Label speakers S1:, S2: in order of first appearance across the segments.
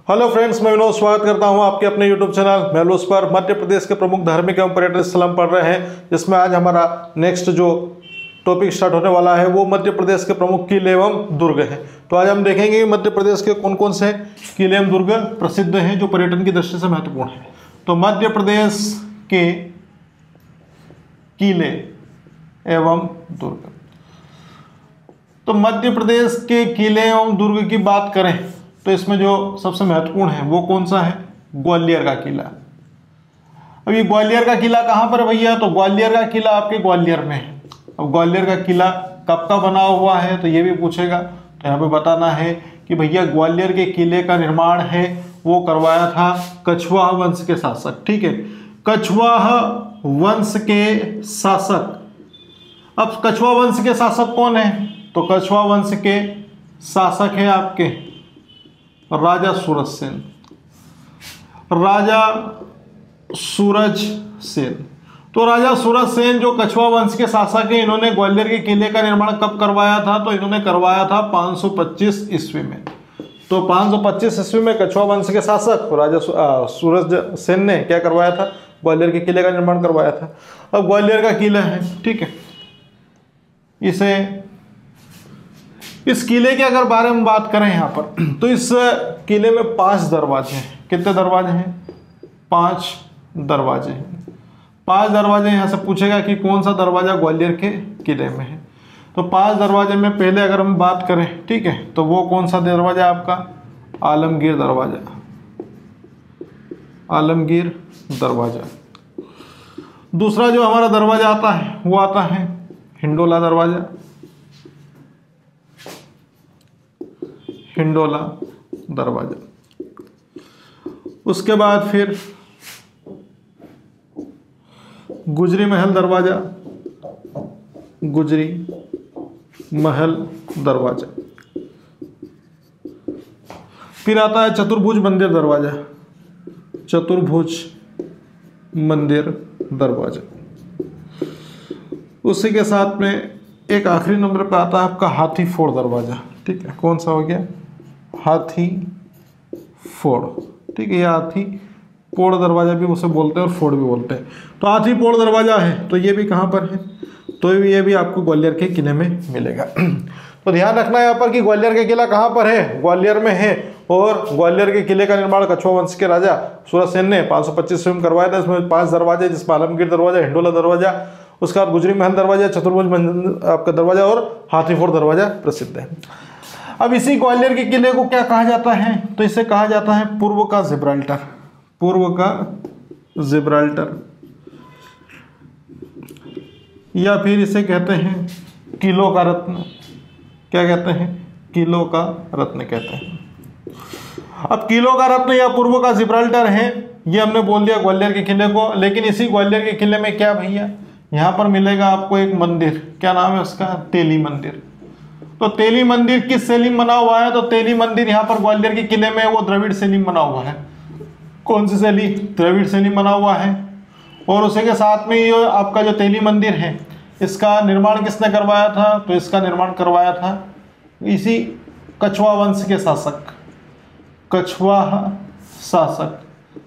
S1: Hello friends, मैं विनोद स्वागत करता हूं आपके अपने यूट्यूब चैनल महलूस पर। मध्य प्रदेश के प्रमुख धार्मिक एवं पर्यटन स्थल हम पढ़ रहे हैं, जिसमें आज हमारा नेक्स्ट जो टॉपिक स्टार्ट होने वाला है वो मध्य प्रदेश के प्रमुख किले एवं दुर्ग हैं। तो आज हम देखेंगे कि मध्य प्रदेश के कौन कौन से किले एवं दुर्ग प्रसिद्ध हैं जो पर्यटन की दृष्टि से महत्वपूर्ण है। तो मध्य प्रदेश के किले एवं दुर्ग, तो मध्य प्रदेश के किले एवं दुर्ग की बात करें तो इसमें जो सबसे महत्वपूर्ण है वो कौन सा है? ग्वालियर का किला। अब ये ग्वालियर का किला कहाँ पर है भैया? तो ग्वालियर का किला आपके ग्वालियर में है। अब ग्वालियर का किला कब का बना हुआ है तो ये भी पूछेगा, तो यहाँ पे बताना है कि भैया ग्वालियर के किले का निर्माण है वो करवाया था कछवाहा वंश के शासक। ठीक है, कछवाहा वंश के शासक। अब कछवाहा वंश के शासक कौन है? तो कछवाहा वंश के शासक है आपके राजा सूरज सेन। राजा सूरज सेन, तो राजा सूरज सेन जो कछवाहा वंश के शासक हैं, इन्होंने ग्वालियर के किले का निर्माण कब करवाया था? तो इन्होंने करवाया था 525 ईस्वी में। तो 525 ईस्वी में कछवाहा वंश के शासक राजा सूरज सेन ने क्या करवाया था? ग्वालियर के किले का निर्माण करवाया था। अब ग्वालियर का किला है, ठीक है, इस किले के अगर बारे में बात करें यहाँ पर, तो इस किले में 5 दरवाजे हैं। कितने दरवाजे हैं? 5 दरवाजे हैं। 5 दरवाजे यहाँ से पूछेगा कि कौन सा दरवाजा ग्वालियर के किले में है। तो 5 दरवाजे में पहले अगर हम बात करें, ठीक है, तो वो कौन सा दरवाजा आपका? आलमगीर दरवाजा। आलमगीर दरवाजा। दूसरा जो हमारा दरवाजा आता है वो आता है हिंडोला दरवाजा। हिंडोला दरवाजा। उसके बाद फिर गुजरी महल दरवाजा। गुजरी महल दरवाजा। फिर आता है चतुर्भुज मंदिर दरवाजा। चतुर्भुज मंदिर दरवाजा। उसी के साथ में एक आखिरी नंबर पे आता है आपका हाथी फोड़ दरवाजा। ठीक है, कौन सा हो गया? हाथी फोड़। ठीक है, ये हाथी पोड़ दरवाजा भी उसे बोलते हैं और फोड़ भी बोलते हैं। तो हाथी पोड़ दरवाजा है, तो ये भी कहाँ पर है? तो ये भी आपको ग्वालियर के किले में मिलेगा। तो ध्यान रखना यहाँ पर कि ग्वालियर का किला कहाँ पर है? ग्वालियर में है। और ग्वालियर के किले का निर्माण कछवाहा वंश के राजा सूरज सेन ने 525 ईस्वी में करवाया था। इसमें 5 दरवाजे, जिसमें आलमगीर दरवाजा, हिंडोला दरवाजा, उसका गुजरी महल दरवाजा, चतुर्भुज आपका दरवाजा और हाथी फोड़ दरवाजा प्रसिद्ध है। अब इसी ग्वालियर के किले को क्या कहा जाता है? तो इसे कहा जाता है पूर्व का जिब्राल्टर। पूर्व का जिब्राल्टर, या फिर इसे कहते हैं किलों का रत्न। क्या कहते हैं? किलों का रत्न कहते हैं। अब किलों का रत्न या पूर्व का जिब्राल्टर है, ये हमने बोल दिया ग्वालियर के किले को। लेकिन इसी ग्वालियर के किले में क्या भैया, यहाँ पर मिलेगा आपको एक मंदिर। क्या नाम है उसका? तेली मंदिर। तो तेली मंदिर किस शैली में बना हुआ है? तो तेली मंदिर यहाँ पर ग्वालियर के किले में वो द्रविड़ शैली में बना हुआ है। कौन सी शैली? द्रविड़ शैली में बना हुआ है। और उसी के साथ में ये आपका जो तेली मंदिर है, इसका निर्माण किसने करवाया था? तो इसका निर्माण करवाया था इसी कछवाहा वंश के शासक। कछवाहा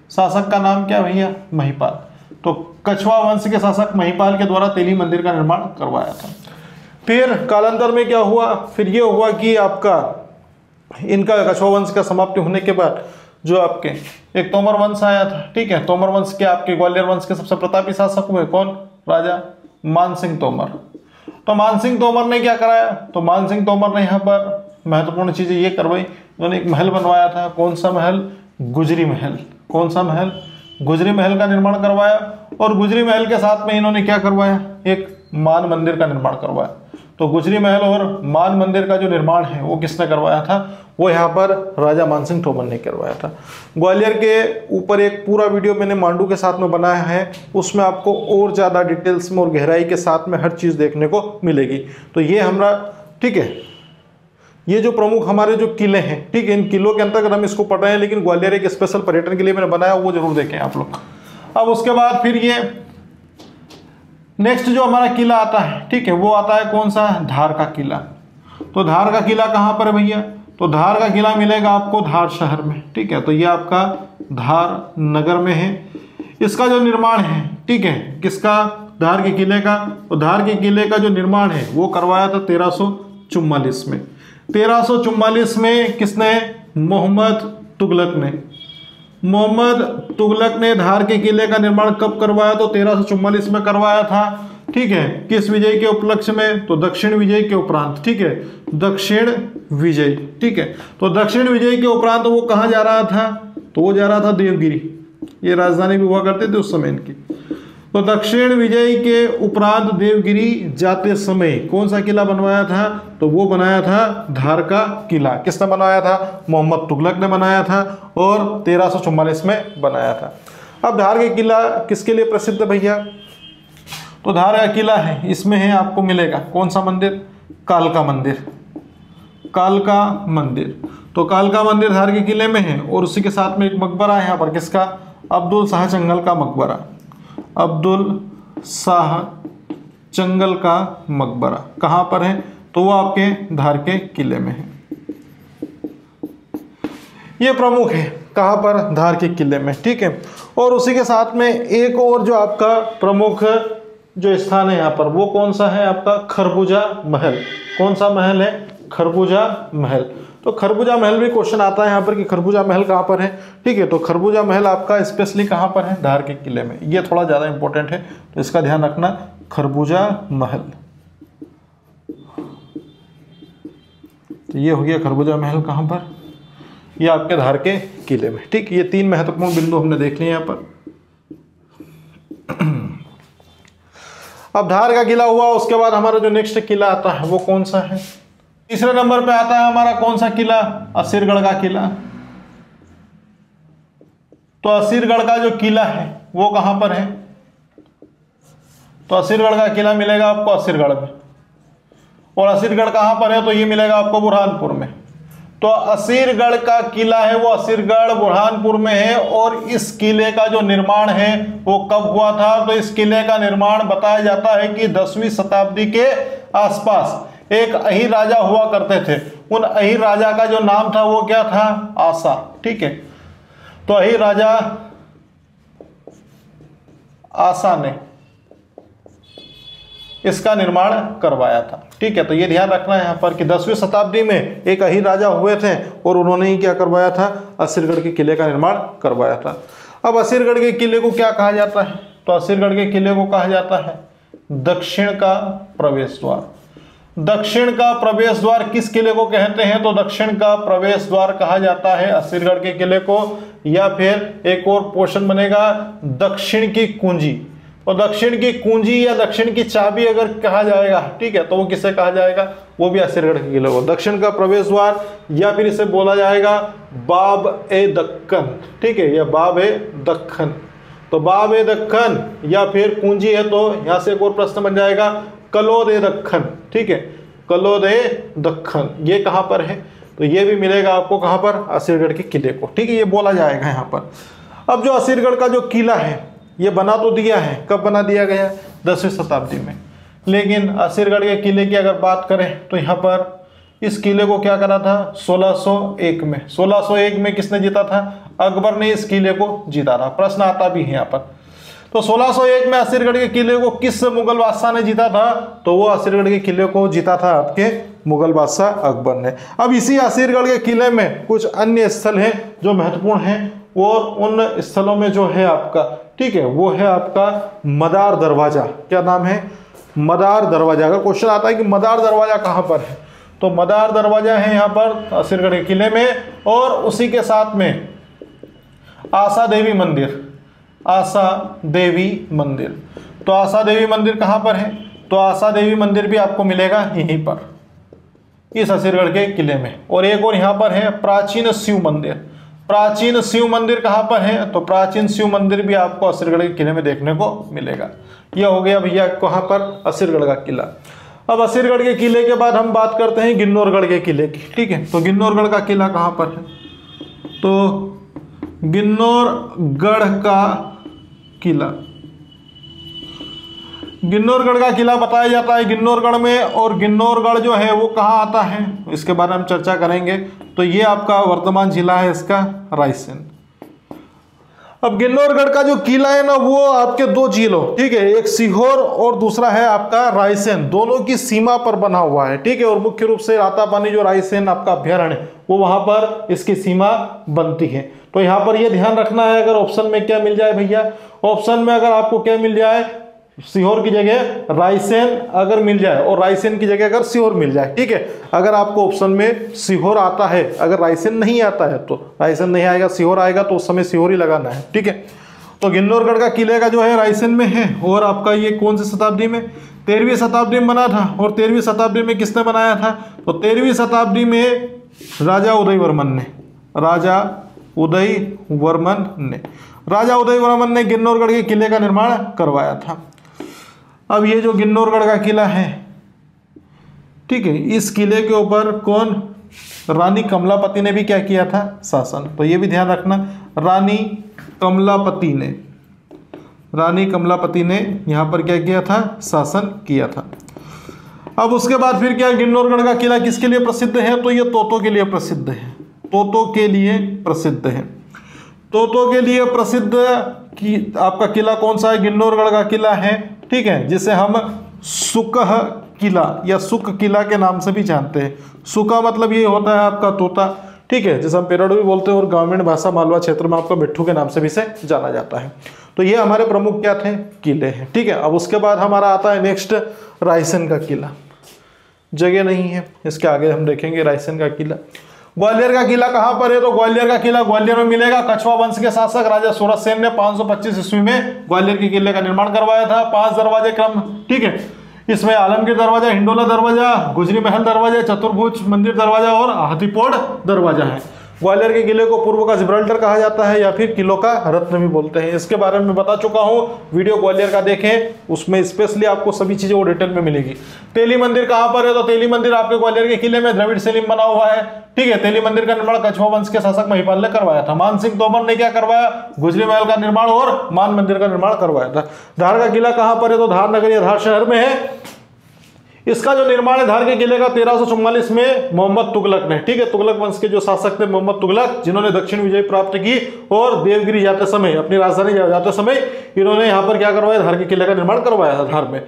S1: शासक का नाम क्या भैया? महिपाल। तो कछवाहा वंश के शासक महिपाल के द्वारा तेली मंदिर का निर्माण करवाया था। फिर कालांतर में क्या हुआ? फिर ये हुआ कि आपका इनका कछवाहा वंश का समाप्ति होने के बाद जो आपके एक तोमर वंश आया था। ठीक है, तोमर वंश के आपके ग्वालियर वंश के सबसे प्रतापी शासक हुए कौन? राजा मानसिंह तोमर। तो मानसिंह तोमर ने क्या कराया? तो मानसिंह तोमर ने यहाँ पर महत्वपूर्ण चीजें ये करवाई, उन्होंने एक महल बनवाया था। कौन सा महल? गुजरी महल। कौन सा महल? गुजरी महल का निर्माण करवाया। और गुजरी महल के साथ में इन्होंने क्या करवाया? एक मान मंदिर का निर्माण करवाया। तो गुजरी महल और मान मंदिर का जो निर्माण है वो किसने करवाया था? वो यहाँ पर राजा मानसिंह तोमर ने करवाया था। ग्वालियर के ऊपर एक पूरा वीडियो मैंने मांडू के साथ में बनाया है, उसमें आपको और ज़्यादा डिटेल्स में और गहराई के साथ में हर चीज़ देखने को मिलेगी। तो ये हमारा, ठीक है, ये जो प्रमुख हमारे जो किले हैं, ठीक है, इन किलों के अंतर्गत हम इसको पढ़ रहे हैं, लेकिन ग्वालियर एक स्पेशल पर्यटन के लिए मैंने बनाया, वो जरूर देखें आप लोग। अब उसके बाद फिर ये नेक्स्ट जो हमारा किला आता है, ठीक है, वो आता है कौन सा? धार का किला। तो धार का किला कहाँ पर है भैया? तो धार का किला मिलेगा आपको धार शहर में, ठीक है। तो ये आपका धार नगर में है। इसका जो निर्माण है, ठीक है, किसका, धार के किले का, तो धार के किले का जो निर्माण है वो करवाया था 1344 में। 1344 में किसने, मोहम्मद तुगलक ने। मोहम्मद तुगलक ने धार के किले का निर्माण कब करवाया, तो 1344 में करवाया था, ठीक है। किस विजय के उपलक्ष्य में, तो दक्षिण विजय के उपरांत, ठीक है, दक्षिण विजय, ठीक है। तो दक्षिण विजय के उपरांत वो कहाँ जा रहा था, तो वो जा रहा था देवगिरी, ये राजधानी भी हुआ करते थे उस समय इनकी। तो दक्षिण विजय के उपरांत देवगिरी जाते समय कौन सा किला बनवाया था, तो वो बनाया था धार का किला। किसने बनाया था, मोहम्मद तुगलक ने बनाया था और 1344 में बनाया था। अब धार का किला किसके लिए प्रसिद्ध है भैया, तो धार का किला है, इसमें है आपको मिलेगा कौन सा मंदिर, कालका मंदिर। कालका मंदिर, तो कालका मंदिर धार के किले में है और उसी के साथ में एक मकबरा है यहाँ पर, किसका, अब्दुल शाह चंगल का मकबरा। अब्दुल शाह चंगल का मकबरा कहाँ पर है, तो वो आपके धार के किले में है। ये प्रमुख है कहाँ पर, धार के किले में, ठीक है। और उसी के साथ में एक और जो आपका प्रमुख जो स्थान है यहाँ पर वो कौन सा है आपका, खरबूजा महल। कौन सा महल है, खरबूजा महल। तो खरबूजा महल भी क्वेश्चन आता है यहाँ पर कि खरबूजा महल कहाँ पर है, ठीक है। तो खरबूजा महल आपका स्पेशली कहाँ पर है, धार के किले में। ये थोड़ा ज़्यादा इंपॉर्टेंट है तो इसका ध्यान रखना, खरबूजा महल। तो ये हो गया खरबूजा महल कहाँ पर, ये आपके धार के किले में, ठीक। ये तीन महत्वपूर्ण बिंदु हमने देख लिए यहाँ पर। अब धार का किला हुआ, उसके बाद हमारा जो नेक्स्ट किला आता है वो कौन सा है, तीसरे नंबर पे आता है हमारा कौन सा किला, असीरगढ़ का किला। तो असीरगढ़ का जो किला है वो कहां पर है, तो असीरगढ़ का किला मिलेगा आपको असीरगढ़ में। और असीरगढ़ कहां पर है, तो ये मिलेगा आपको बुरहानपुर में। तो असीरगढ़ का किला है वो असीरगढ़ बुरहानपुर में है। और इस किले का जो निर्माण है वो कब हुआ था, तो इस किले का निर्माण बताया जाता है कि 10वीं शताब्दी के आसपास एक अहीर राजा हुआ करते थे। उन अहीर राजा का जो नाम था वो क्या था, आसा, ठीक है। तो अहीर राजा आसा ने इसका निर्माण करवाया था, ठीक है। तो ये ध्यान रखना है यहाँ पर कि 10वीं शताब्दी में एक अहीर राजा हुए थे और उन्होंने ही क्या करवाया था, असीरगढ़ के किले का निर्माण करवाया था। अब असीरगढ़ के किले को क्या कहा जाता है, तो असीरगढ़ के किले को कहा जाता है दक्षिण का प्रवेश द्वार। दक्षिण का प्रवेश द्वार किस किले को कहते हैं, तो दक्षिण का प्रवेश द्वार कहा जाता है असीरगढ़ के किले को। या फिर एक और पोर्शन बनेगा दक्षिण की कुंजी। और दक्षिण की कुंजी या दक्षिण की चाबी अगर कहा जाएगा, ठीक है, तो वो किसे कहा जाएगा, वो भी असीरगढ़ के किले को। दक्षिण का प्रवेश द्वार या फिर इसे बोला जाएगा बाब ए दक्कन, ठीक है, या बाब ए दक्कन। तो बाब ए दक्कन या फिर कुंजी है, तो यहां से एक और प्रश्न बन जाएगा कलोद ए दक्कन, ठीक है, कलोद ए दक्कन। ये कहां पर है, तो ये भी मिलेगा आपको कहां पर, असीरगढ़ के किले को, ठीक है। ये बोला जाएगा यहाँ पर। अब जो असीरगढ़ का जो किला है ये बना तो दिया है, कब बना दिया गया, 10वीं शताब्दी में। लेकिन असीरगढ़ के किले की अगर बात करें तो यहाँ पर इस किले को क्या करा था 1601 में। 1601 में किसने जीता था, अकबर ने इस किले को जीता था। प्रश्न आता भी है यहाँ पर। तो 1601 में असीरगढ़ के किले को किस मुगल बादशाह ने जीता था, तो वो असीरगढ़ के किले को जीता था आपके मुगल बादशाह अकबर ने। अब इसी असीरगढ़ के किले में कुछ अन्य स्थल हैं जो महत्वपूर्ण हैं, और उन स्थलों में जो है आपका, ठीक है, वो है आपका मदार दरवाजा। क्या नाम है, मदार दरवाजा। अगर क्वेश्चन आता है कि मदार दरवाजा कहाँ पर है, तो मदार दरवाजा है यहाँ पर असीरगढ़ के किले में। और उसी के साथ में आशा देवी मंदिर, आशा देवी मंदिर। तो आशा देवी मंदिर कहाँ पर है, तो आशा देवी मंदिर भी आपको मिलेगा यहीं पर इस असीरगढ़ के किले में। और एक और यहाँ पर है प्राचीन शिव मंदिर। प्राचीन शिव मंदिर कहाँ पर है, तो प्राचीन शिव मंदिर भी आपको असीरगढ़ के किले में देखने को मिलेगा। यह हो गया भैया कहाँ पर, असीरगढ़ का किला। अब असीरगढ़ के किले के बाद हम बात करते हैं गिन्नौरगढ़ के किले की, ठीक है। तो गिन्नौरगढ़ का किला कहाँ पर है, तो गिन्नौरगढ़ का किला गिन्नौरगढ़ का किला बताया जाता है गिन्नौरगढ़ में, और गिन्नौरगढ़ जो है वो कहाँ आता है इसके बारे में हम चर्चा करेंगे। तो ये आपका वर्तमान जिला है इसका रायसेन। अब गिन्नौरगढ़ का जो किला है ना वो आपके दो जिलों, ठीक है, एक सीहोर और दूसरा है आपका रायसेन, दोनों की सीमा पर बना हुआ है, ठीक है। और मुख्य रूप से रातापानी जो रायसेन आपका अभ्यारण्य है वो वहां पर इसकी सीमा बनती है। तो यहाँ पर ये ध्यान रखना है, अगर ऑप्शन में क्या मिल जाए भैया, ऑप्शन में अगर आपको क्या मिल जाए, सीहोर की जगह रायसेन अगर मिल जाए और रायसेन की जगह अगर सीहोर मिल जाए, ठीक है। अगर आपको ऑप्शन में सीहोर आता है, अगर रायसेन नहीं आता है तो रायसेन नहीं आएगा, सीहोर आएगा तो उस समय सीहोर ही लगाना है, ठीक है। तो गिन्नौरगढ़ का किले का जो है रायसेन में है, और आपका ये कौन सी शताब्दी में, 13वीं शताब्दी में बना था। और 13वीं शताब्दी में किसने बनाया था, तो 13वीं शताब्दी में राजा उदयवर्मन ने, राजा उदयवर्मन ने गिन्नौरगढ़ के किले का निर्माण करवाया था। अब ये जो गिन्नौरगढ़ का किला है, ठीक है, इस किले के ऊपर कौन, रानी कमलापति ने भी क्या किया था, शासन। तो ये भी ध्यान रखना, रानी कमलापति ने यहाँ पर क्या किया था, शासन किया था। अब उसके बाद फिर क्या, गिन्नौरगढ़ का किला किसके लिए प्रसिद्ध है, तो ये तोतों के लिए प्रसिद्ध है, तोतों के लिए प्रसिद्ध है। तोतों के लिए प्रसिद्ध कि आपका किला कौन सा है, गिन्नौरगढ़ का किला है, ठीक है, जिसे हम सुकह किला या सुक किला के नाम से भी जानते हैं। सुका मतलब ये होता है आपका तोता, ठीक है, जिसे हम पेराडो भी बोलते हैं, और ग्रामीण भाषा मालवा क्षेत्र में आपका मिट्ठू के नाम से भी इसे जाना जाता है। तो ये हमारे प्रमुख क्या थे, किले हैं, ठीक है। अब उसके बाद हमारा आता है नेक्स्ट रायसेन का किला, जगह नहीं है, इसके आगे हम देखेंगे रायसेन का किला। ग्वालियर का किला कहाँ पर है, तो ग्वालियर का किला ग्वालियर में मिलेगा। कछवा वंश के शासक राजा सूरजसेन ने 525 ईस्वी में ग्वालियर के किले का निर्माण करवाया था। 5 दरवाजे क्रम, ठीक है, इसमें आलमगीर दरवाजा, हिंडोला दरवाजा, गुजरी महल दरवाजा, चतुर्भुज मंदिर दरवाजा और हाथीपोड़ दरवाजा है। ग्वालियर के किले को पूर्व का जिब्राल्टर कहा जाता है या फिर किलों का रत्न भी बोलते हैं। इसके बारे में बता चुका हूं, वीडियो ग्वालियर का देखें, उसमें स्पेशली आपको सभी चीजें वो डिटेल में मिलेगी। तेली मंदिर कहां पर है, तो तेली मंदिर आपके ग्वालियर के किले में द्रविड़ शैली में बना हुआ है, ठीक है। तेली मंदिर का निर्माण कछवा वंश के शासक महिपाल ने करवाया था। मान सिंह तोमर ने क्या करवाया, गुजरी महल का निर्माण और मान मंदिर का निर्माण करवाया था। धार का किला कहां पर है, तो धार नगर या धार शहर में है। इसका जो निर्माण है धार के किले का 1344 में मोहम्मद तुगलक ने, ठीक है, तुगलक वंश के जो शासक थे मोहम्मद तुगलक, जिन्होंने दक्षिण विजय प्राप्त की और देवगिरी जाते समय, अपनी राजधानी जाते समय इन्होंने यहाँ पर क्या करवाया, धार के किले का निर्माण करवाया था धार में।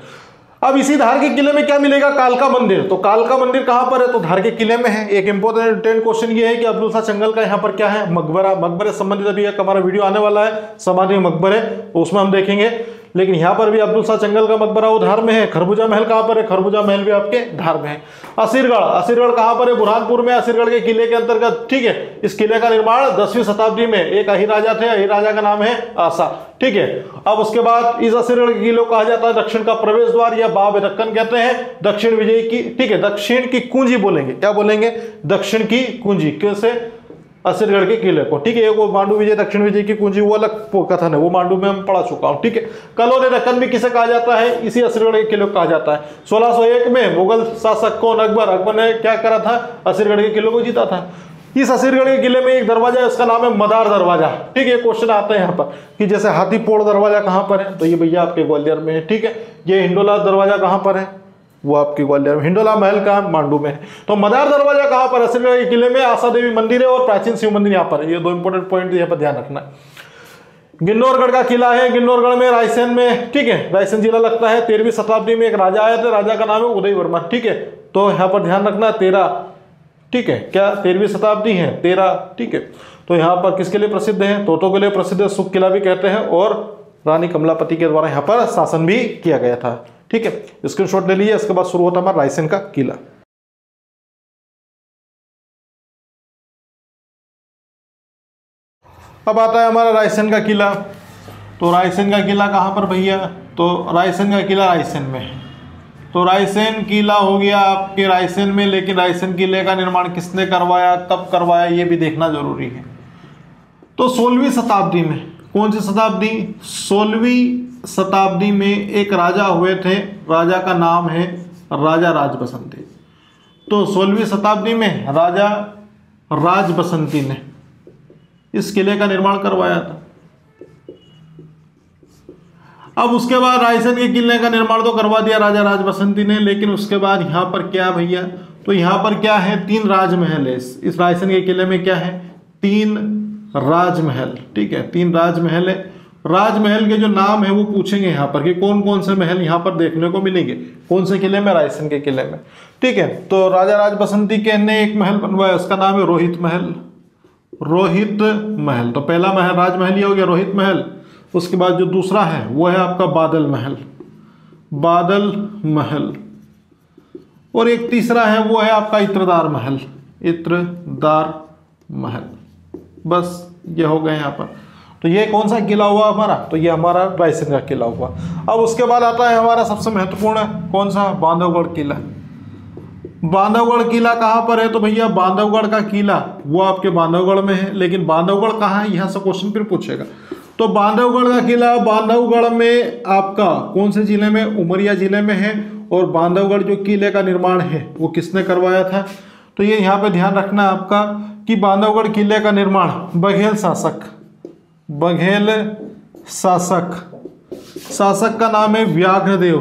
S1: अब इसी धार के किले में क्या मिलेगा, कालका मंदिर। तो कालका मंदिर कहां पर है, तो धार के किले में है। एक इंपॉर्टेंट क्वेश्चन ये है कि अब्दुल शाह चंगल का यहाँ पर क्या है, मकबरा, मकबरे संबंधित अभी एक हमारा वीडियो आने वाला है, समाधि मकबरे, उसमें हम देखेंगे। लेकिन यहाँ पर भी अब्दुल शाह चंगल का मकबरा वो धार में है। खरबूजा महल कहाँ पर है, खरबूजा महल भी आपके धार में है। असीरगढ़ कहाँ पर है, बुरहानपुर में, असीरगढ़ के किले के अंतर्गत, ठीक है। इस किले का निर्माण 10वीं शताब्दी में एक अही राजा थे, अही राजा का नाम है आसा, ठीक है। अब उसके बाद इस असीरगढ़ के किले को कहा जाता है दक्षिण का प्रवेश द्वार या बाब दक्कन कहते हैं, दक्षिण विजय की, ठीक है, दक्षिण की कुंजी बोलेंगे, क्या बोलेंगे, दक्षिण की कुंजी, कैसे, असीरगढ़ के किले को, ठीक है। वो मांडू विजय, दक्षिण विजय की कुंजी, वो अलग कथन है, वो मांडू में हम पढ़ा चुका हूं, ठीक है। कलोद दक्कन भी किसे कहा जाता है, इसी असीरगढ़ के किले को कहा जाता है। 1601 में मुगल शासक कौन, अकबर ने क्या करा था, असीरगढ़ के किले को जीता था। इस असीरगढ़ के किले में एक दरवाजा है, उसका नाम है मदार दरवाजा, ठीक है। क्वेश्चन आता है यहाँ पर कि जैसे हाथीपोड़ दरवाजा कहाँ पर है, तो ये भैया आपके ग्वालियर में है, ठीक है। ये हिंडोला दरवाजा कहाँ पर है, वो आपके ग्वालियर में। हिंडोला महल का मांडू में है। तो मदार दरवाजा कहां पर, असीरगढ़ के किले में। आशा देवी मंदिर है और प्राचीन शिव मंदिर यहाँ पर है। ये दो इंपॉर्टेंट पॉइंट यहाँ पर ध्यान रखना है। गिन्नौरगढ़ का किला है, गिन्नौरगढ़ में, रायसेन में, ठीक है, रायसेन जिला लगता है। 13वीं शताब्दी में एक राजा आए थे, राजा का नाम है उदयवर्मन, ठीक है। तो यहाँ पर ध्यान रखना 13, ठीक है, क्या 13वीं शताब्दी है, 13, ठीक है। तो यहाँ पर किसके लिए प्रसिद्ध है, तोतों के लिए प्रसिद्ध है, सुख किला भी कहते हैं, और रानी कमलापति के द्वारा यहाँ पर शासन भी किया गया था, ठीक है। स्क्रीनशॉट ले लीजिए। इसके बाद शुरू होता है हमारा रायसेन का किला। अब आता है हमारा रायसेन का किला। तो रायसेन का किला कहां पर भैया, तो रायसेन का किला रायसेन में है। तो रायसेन किला हो गया आपके रायसेन में, लेकिन रायसेन किले का निर्माण किसने करवाया, कब करवाया, ये भी देखना जरूरी है। तो 16वीं शताब्दी में, कौन सी शताब्दी, 16वीं शताब्दी में एक राजा हुए थे, राजा का नाम है राजा राजबसंती। तो 16वीं शताब्दी में राजा राजबसंती ने इस किले का निर्माण करवाया था। अब उसके बाद रायसेन के किले का निर्माण तो करवा दिया राजा राज बसंती ने, लेकिन उसके बाद यहाँ पर क्या भैया, तो यहाँ पर क्या है, 3 राजमहल है इस रायसेन के किले में। क्या है, 3 राजमहल, ठीक है, 3 राजमहल है। राजमहल के जो नाम है वो पूछेंगे यहाँ पर कि कौन कौन से महल यहाँ पर देखने को मिलेंगे, कौन से किले में, रायसेन के किले में, ठीक है। तो राजा राज बसंती के ने एक महल बनवाया, उसका नाम है रोहित महल। रोहित महल, तो पहला महल राजमहल ये हो गया रोहित महल। उसके बाद जो दूसरा है वो है आपका बादल महल, बादल महल। और एक तीसरा है वो है आपका इत्रदार महल, इत्रदार महल। बस ये हो गए यहाँ पर। तो ये कौन सा किला हुआ हमारा, तो ये हमारा रायसेन का किला हुआ। अब उसके बाद आता है हमारा सबसे महत्वपूर्ण कौन सा, बांधवगढ़ किला। बांधवगढ़ किला कहाँ पर है, तो भैया बांधवगढ़ का किला वो आपके बांधवगढ़ में है, लेकिन बांधवगढ़ कहाँ है, यहाँ से क्वेश्चन फिर पूछेगा। तो बांधवगढ़ का किला बांधवगढ़ में आपका कौन से जिले में, उमरिया जिले में है। और बांधवगढ़ जो किले का निर्माण है वो किसने करवाया था, तो ये यहाँ पे ध्यान रखना आपका कि बांधवगढ़ किले का निर्माण बघेल शासक, बघेल शासक, शासक का नाम है व्याघ्रदेव,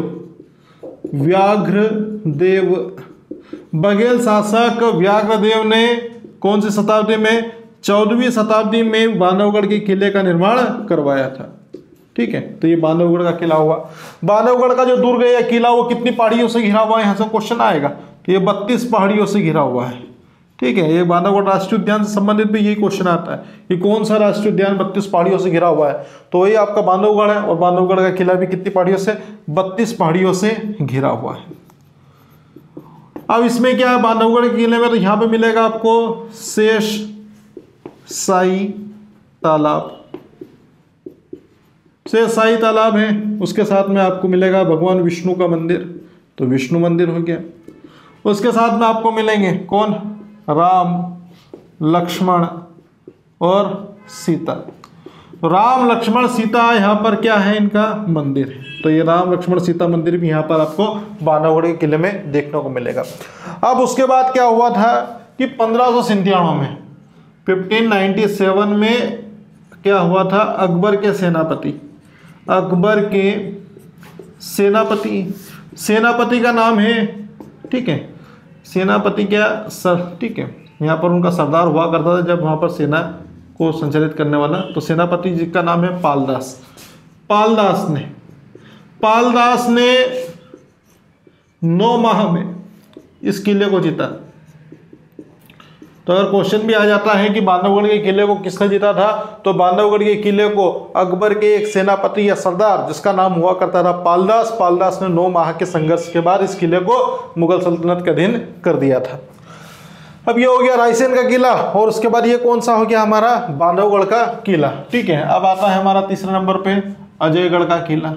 S1: व्याघ्रदेव। बघेल शासक व्याघ्रदेव ने कौन सी शताब्दी में, 14वीं शताब्दी में बांधवगढ़ के किले का निर्माण करवाया था, ठीक है। तो ये बांधवगढ़ का किला हुआ। बांधवगढ़ का जो दुर्ग है या किला वो कितनी पहाड़ियों से घिरा हुआ है, यहाँ से क्वेश्चन आएगा। तो ये 32 पहाड़ियों से घिरा हुआ है, ठीक है। ये बांधवगढ़ राष्ट्रीय उद्यान से संबंधित भी यही क्वेश्चन आता है कि कौन सा राष्ट्रीय उद्यान 32 पहाड़ियों से घिरा हुआ है, तो वही आपका बांधवगढ़ है। और बांधवगढ़ का किला भी कितनी पहाड़ियों से, 32 पहाड़ियों से घिरा हुआ है। अब इसमें क्या है, बांधवगढ़ के किले में तो यहाँ पे मिलेगा आपको शेष शाही तालाब, शेष शाही तालाब है। उसके साथ में आपको मिलेगा भगवान विष्णु का मंदिर, तो विष्णु मंदिर हो गया। उसके साथ में आपको मिलेंगे कौन, राम, लक्ष्मण और सीता। तो राम लक्ष्मण सीता यहाँ पर क्या है, इनका मंदिर है। तो ये राम लक्ष्मण सीता मंदिर भी यहाँ पर आपको बांधवगढ़ के किले में देखने को मिलेगा। अब उसके बाद क्या हुआ था कि 1597 में, 1597 में क्या हुआ था, अकबर के सेनापति, अकबर के सेनापति, सेनापति का नाम है, ठीक है, सेनापति क्या सर, ठीक है, यहाँ पर उनका सरदार हुआ करता था जब वहाँ पर सेना को संचालित करने वाला। तो सेनापति जी का नाम है पालदास। पालदास ने 9 माह में इस किले को जीता। तो अगर क्वेश्चन भी आ जाता है कि बांधवगढ़ के किले को किसने जीता था, तो बांधवगढ़ के किले को अकबर के एक सेनापति या सरदार जिसका नाम हुआ करता था पालदास, पालदास ने 9 माह के संघर्ष के बाद इस किले को मुगल सल्तनत के अधीन कर दिया था। अब ये हो गया रायसेन का किला। और उसके बाद ये कौन सा हो गया हमारा, बांधवगढ़ का किला, ठीक है। अब आता है हमारा तीसरे नंबर पे अजयगढ़ का किला,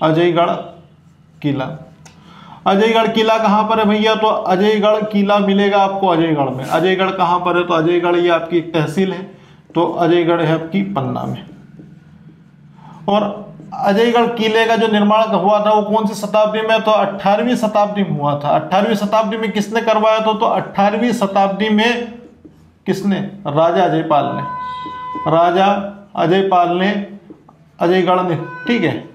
S1: अजयगढ़ किला। अजयगढ़ किला कहाँ पर है भैया, तो अजयगढ़ किला मिलेगा आपको अजयगढ़ में। अजयगढ़ कहाँ पर है, तो अजयगढ़ ये आपकी एक तहसील है, तो अजयगढ़ है आपकी पन्ना में। और अजयगढ़ किले का जो निर्माण हुआ था वो कौन सी शताब्दी में, तो 18वीं शताब्दी में हुआ था। 18वीं शताब्दी में किसने करवाया था, तो 18वीं शताब्दी में किसने, राजा अजयपाल ने, राजा अजयपाल ने अजयगढ़ ने, ठीक है,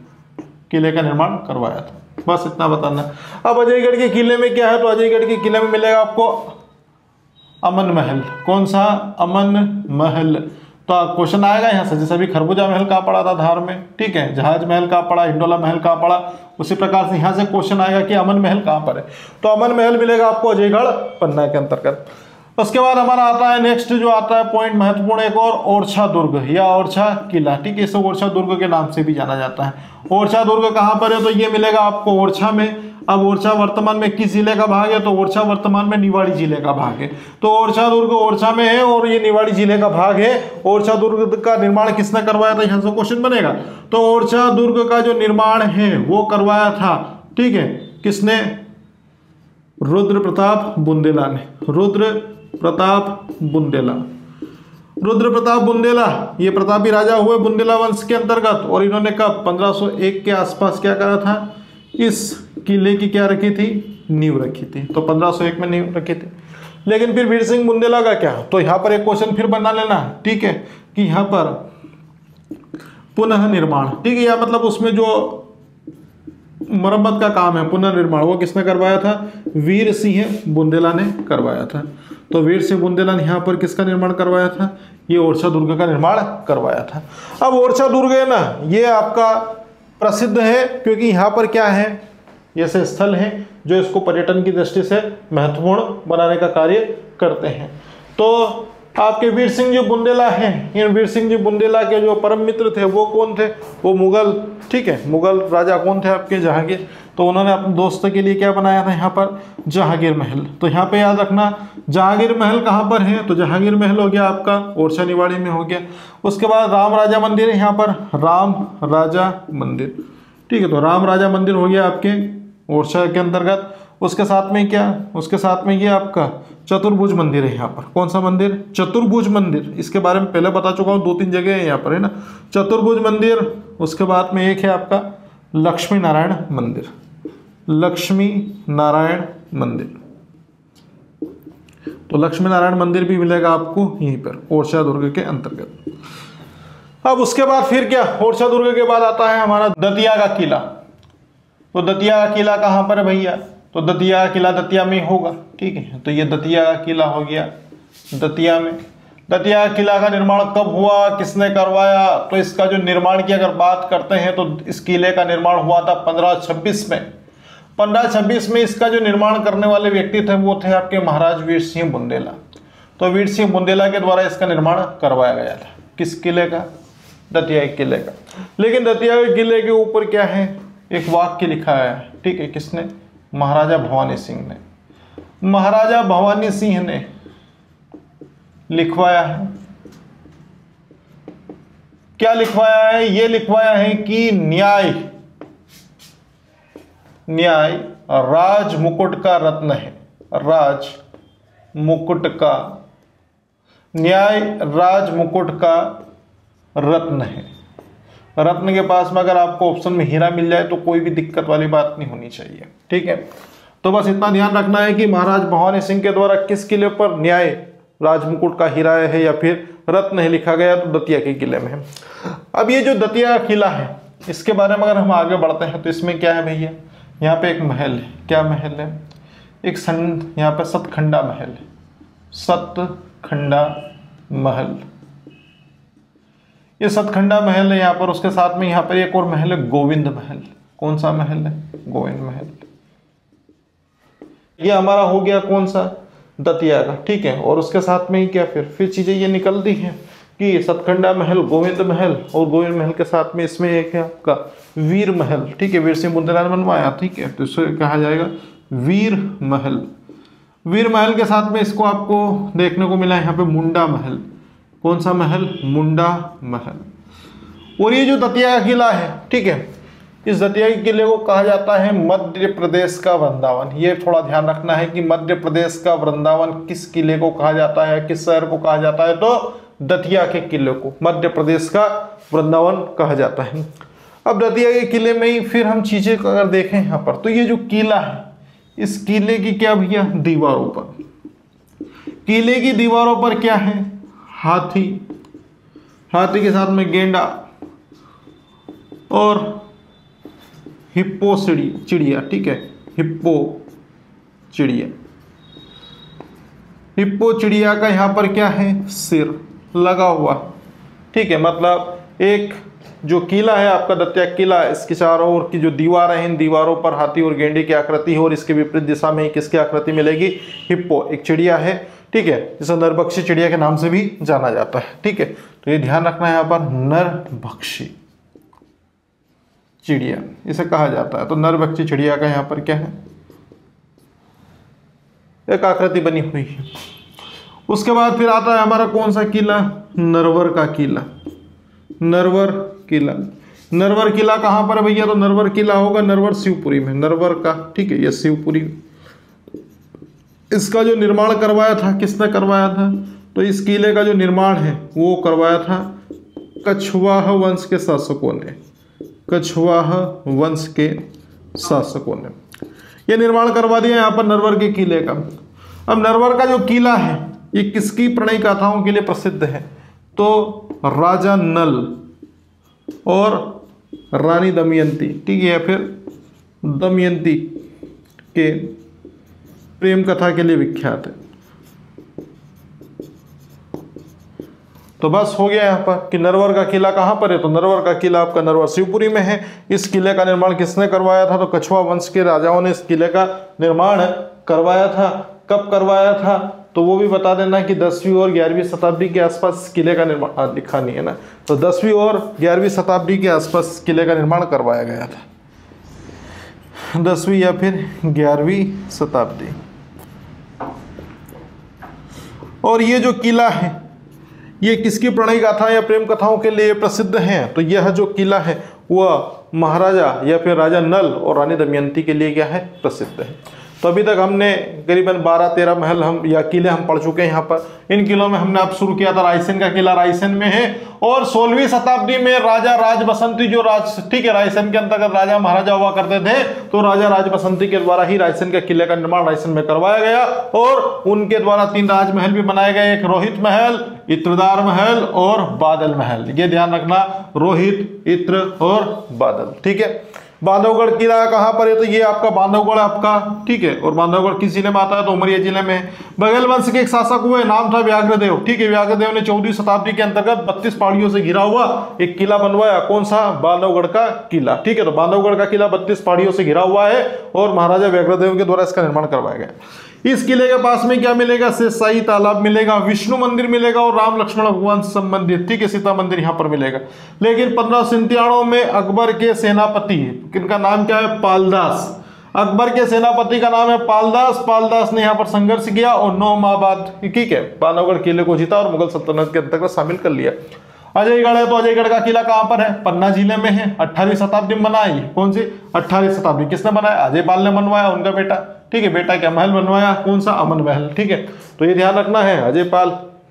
S1: किले का निर्माण करवाया था। बस इतना बताना। अब अजयगढ़ के किले में क्या है, तो अजयगढ़ के किले में मिलेगा आपको अमन महल। कौन सा, अमन महल। तो क्वेश्चन आएगा यहाँ से, जैसे अभी खरबूजा महल कहाँ पड़ा था धार में, ठीक है, जहाज महल कहाँ पड़ा, हिंडोला महल कहाँ पड़ा, उसी प्रकार से यहाँ से क्वेश्चन आएगा कि अमन महल कहाँ पर है। तो अमन महल मिलेगा आपको अजयगढ़ पन्ना के अंतर्गत। उसके बाद हमारा आता है नेक्स्ट जो आता है पॉइंट महत्वपूर्ण एक और, ओरछा दुर्ग या ओरछा किला, ठीक है, इसे ओरछा दुर्ग के नाम से भी जाना जाता है। ओरछा दुर्ग कहाँ पर है, तो ये मिलेगा आपको ओरछा में। अब ओरछा वर्तमान में किस जिले का भाग है, तो ओरछा वर्तमान में निवाड़ी जिले का भाग है। तो ओरछा दुर्ग ओरछा में है और ये निवाड़ी जिले का भाग है। ओरछा दुर्ग का निर्माण किसने करवाया था, यहाँ से क्वेश्चन बनेगा। तो ओरछा दुर्ग का जो निर्माण है वो करवाया था, ठीक है, किसने, रुद्र प्रताप बुंदेला ने, रुद्र प्रताप बुंदेला। रुद्र प्रताप बुंदेला ये प्रतापी राजा हुए बुंदेला वंश के अंतर्गत। और इन्होंने कब, 1501 के आसपास क्या करा था, इस किले की क्या रखी थी, नींव रखी थी। तो 1501 में नींव रखी थी। लेकिन फिर वीर सिंह बुंदेला का क्या, तो यहाँ पर एक क्वेश्चन फिर बना लेना, ठीक है, कि यहाँ पर पुनः निर्माण, ठीक है, या मतलब उसमें जो मरम्मत का काम है, पुनर्निर्माण, वो किसने करवाया था? वीर सिंह बुंदेला ने करवाया था। तो वीर सिंह बुंदेला ने यहाँ पर किसका निर्माण करवाया था? ये ओरछा दुर्ग का निर्माण करवाया था। अब ओरछा दुर्ग है ना, ये आपका प्रसिद्ध है क्योंकि यहाँ पर क्या है, ऐसे स्थल है जो इसको पर्यटन की दृष्टि से महत्वपूर्ण बनाने का कार्य करते हैं। तो आपके वीर सिंह जी बुंदेला हैं, इन वीर सिंह जी बुंदेला के जो परम मित्र थे वो कौन थे? वो मुगल, ठीक है, मुगल राजा कौन थे आपके? जहांगीर। तो उन्होंने अपने दोस्त के लिए क्या बनाया था यहाँ पर? जहांगीर महल। तो यहाँ पे याद रखना जहांगीर महल कहाँ पर है? तो जहांगीर महल हो गया आपका ओरछा निवाड़ी में हो गया। उसके बाद राम राजा मंदिर है यहाँ पर, राम राजा मंदिर, ठीक है। तो राम राजा मंदिर हो गया आपके ओरछा के अंतर्गत। उसके साथ में क्या? उसके साथ में ये आपका चतुर्भुज मंदिर है यहाँ पर। कौन सा मंदिर? चतुर्भुज मंदिर। इसके बारे में पहले बता चुका हूँ, 2-3 जगह है यहाँ पर, है ना, चतुर्भुज मंदिर। उसके बाद में एक है आपका लक्ष्मी नारायण मंदिर, लक्ष्मी नारायण मंदिर। तो लक्ष्मी नारायण मंदिर भी मिलेगा आपको यहीं पर ओरछा दुर्ग के अंतर्गत। अब उसके बाद फिर क्या? ओरछा दुर्ग के बाद आता है हमारा दतिया का किला। तो दतिया का किला कहाँ पर है भैया? तो दतिया का किला दतिया में होगा, ठीक है। तो ये दतिया का किला हो गया दतिया में। दतिया का किला का निर्माण कब हुआ, किसने करवाया? तो इसका जो निर्माण की अगर बात करते हैं तो इस किले का निर्माण हुआ था 1526 में। 1526 में इसका जो निर्माण करने वाले व्यक्ति थे वो थे आपके महाराज वीर सिंह बुंदेला। तो वीर सिंह बुंदेला के द्वारा इसका निर्माण करवाया गया था। किस किले का? दतिया के किले का। लेकिन दतिया के किले के ऊपर क्या है? एक वाक्य लिखा है, ठीक है। किसने? महाराजा भवानी सिंह ने। महाराजा भवानी सिंह ने लिखवाया है। क्या लिखवाया है? ये लिखवाया है कि न्याय न्याय राज मुकुट का रत्न है। राज मुकुट का, न्याय राज मुकुट का रत्न है। रत्न के पास में अगर आपको ऑप्शन में हीरा मिल जाए तो कोई भी दिक्कत वाली बात नहीं होनी चाहिए, ठीक है। तो बस इतना ध्यान रखना है कि महाराज भवानी सिंह के द्वारा किस किले पर न्याय राजमुकुट का हीरा है या फिर रत्न है लिखा गया, तो दतिया के किले में है। अब ये जो दतिया का किला है इसके बारे में अगर हम आगे बढ़ते हैं तो इसमें क्या है भैया? यहाँ पे एक महल है। क्या महल है? एक यहाँ पे सतखंडा महल है, सतखंडा महल। ये सतखंडा महल है यहाँ पर। उसके साथ में यहाँ पर एक और महल है, गोविंद महल। कौन सा महल है? गोविंद महल। ये हमारा हो गया कौन सा? दतिया का, ठीक है। और उसके साथ में ही क्या फिर चीजें ये निकलती हैं कि सतखंडा महल, गोविंद महल, और गोविंद महल के साथ में इसमें एक है आपका वीर महल, ठीक है। वीर सिंह बुंदेला ने बनवाया, ठीक है। तो इसे कहा जाएगा वीर महल। वीर महल के साथ में इसको आपको देखने को मिला यहाँ पे मुंडा महल। कौन सा महल? मुंडा महल। और ये जो दतिया का किला है, ठीक है, इस दतिया के किले को कहा जाता है मध्य प्रदेश का वृंदावन। ये थोड़ा ध्यान रखना है कि मध्य प्रदेश का वृंदावन किस किले को कहा जाता है, किस शहर को कहा जाता है? तो दतिया के किले को मध्य प्रदेश का वृंदावन कहा जाता है। अब दतिया के किले में ही फिर हम चीजें अगर देखें यहाँ पर, तो ये जो किला है इस किले की क्या भैया? दीवारों पर, किले की दीवारों पर क्या है? हाथी, हाथी के साथ में गेंडा और हिप्पो चिड़िया, ठीक है, हिप्पो चिड़िया। हिप्पो चिड़िया का यहाँ पर क्या है? सिर लगा हुआ, ठीक है। मतलब एक जो किला है आपका दतिया किला, इसके चारों ओर की जो दीवार है, इन दीवारों पर हाथी और गेंडे की आकृति है, और इसके विपरीत दिशा में किसकी आकृति मिलेगी? हिप्पो, एक चिड़िया है, ठीक है, जिसे नरभक्षी चिड़िया के नाम से भी जाना जाता है, ठीक है। तो ये ध्यान रखना है यहाँ पर, नरभक्षी चिड़िया इसे कहा जाता है। तो नरभक्षी चिड़िया का यहाँ पर क्या है? एक आकृति बनी हुई है। उसके बाद फिर आता है हमारा कौन सा किला? नरवर का किला। नरवर किला, नरवर किला कहाँ पर है भैया? तो नरवर किला होगा नरवर शिवपुरी में, नरवर का, ठीक है, ये शिवपुरी। इसका जो निर्माण करवाया था किसने करवाया था? तो इस किले का जो निर्माण है वो करवाया था कछवाहा वंश के शासकों ने, कछवाहा वंश के शासकों ने ये निर्माण करवा दिया यहाँ पर नरवर के किले का। अब नरवर का जो किला है ये किसकी प्रणय गाथाओं के लिए प्रसिद्ध है? तो राजा नल, और रानी दमयंती, ठीक है, या फिर दमयंती के प्रेम कथा के लिए विख्यात है। तो बस हो गया यहाँ पर कि नरवर का किला कहाँ पर है, तो नरवर का किला आपका नरवर शिवपुरी में है। इस किले का निर्माण किसने करवाया था, तो कछुआ वंश के राजाओं ने इस किले का निर्माण करवाया था। कब करवाया था, तो वो भी बता देना कि 10वीं और 11वीं शताब्दी के आसपास किले का निर्माण, लिखा नहीं है ना, तो 10वीं और 11वीं शताब्दी के आसपास किले का निर्माण करवाया गया था, 10वीं या फिर 11वीं शताब्दी। और ये जो किला है ये किसकी प्रणय गाथा या प्रेम कथाओं के लिए प्रसिद्ध है, तो यह जो किला है वह महाराजा या फिर राजा नल और रानी दमयंती के लिए क्या है, प्रसिद्ध है। तो अभी तक हमने करीबन 12-13 महल हम या किले हम पढ़ चुके हैं यहाँ पर। इन किलों में हमने अब शुरू किया था रायसेन का किला, रायसेन में है। और 16वीं शताब्दी में राजा राज बसंती जो ठीक है, रायसेन के अंतर्गत राजा महाराजा हुआ करते थे, तो राजा राज बसंती के द्वारा ही रायसेन के किले का निर्माण रायसेन में करवाया गया। और उनके द्वारा 3 राजमहल भी बनाए गए, एक रोहित महल, इत्रदार महल और बादल महल। ये ध्यान रखना, रोहित, इत्र और बादल, ठीक है। बांधवगढ़ किला कहाँ पर है, तो ये आपका बांधवगढ़ आपका, ठीक है। और बांधवगढ़ किस जिले में आता है, तो उमरिया जिले में है। बघेल वंश के एक शासक हुए, नाम था व्याघ्रदेव, ठीक है। व्याघ्रदेव ने 14वीं शताब्दी के अंतर्गत 32 पहाड़ियों से घिरा हुआ एक किला बनवाया। कौन सा, बांधवगढ़ का किला, ठीक है। तो बांधवगढ़ का किला 32 पहाड़ियों से घिरा हुआ है और महाराजा व्याघ्रदेव के द्वारा इसका निर्माण करवाया गया। इस किले के पास में क्या मिलेगा, शेषशाही तालाब मिलेगा, विष्णु मंदिर मिलेगा और राम लक्ष्मण भगवान से संबंधित, ठीक है, सीता मंदिर यहाँ पर मिलेगा। लेकिन 1597 में अकबर के सेनापति, किनका नाम क्या है, पालदास, अकबर के सेनापति का नाम है पालदास। पालदास ने यहाँ पर संघर्ष किया और 9 माह बाद, ठीक है, बांधवगढ़ किले को जीता और मुगल सल्तनत के अंतर्गत शामिल कर लिया। अजयगढ़ है, तो अजयगढ़ का किला कहाँ पर है, पन्ना जिले में है। 18वीं शताब्दी में बना है। कौन सी, 18वीं शताब्दी। किसने बनाया, अजयपाल ने बनवाया, उनका बेटा, ठीक है। बेटा क्या महल बनवाया, कौन सा, अमन महल, ठीक है। तो ये ध्यान रखना है, अजयपाल,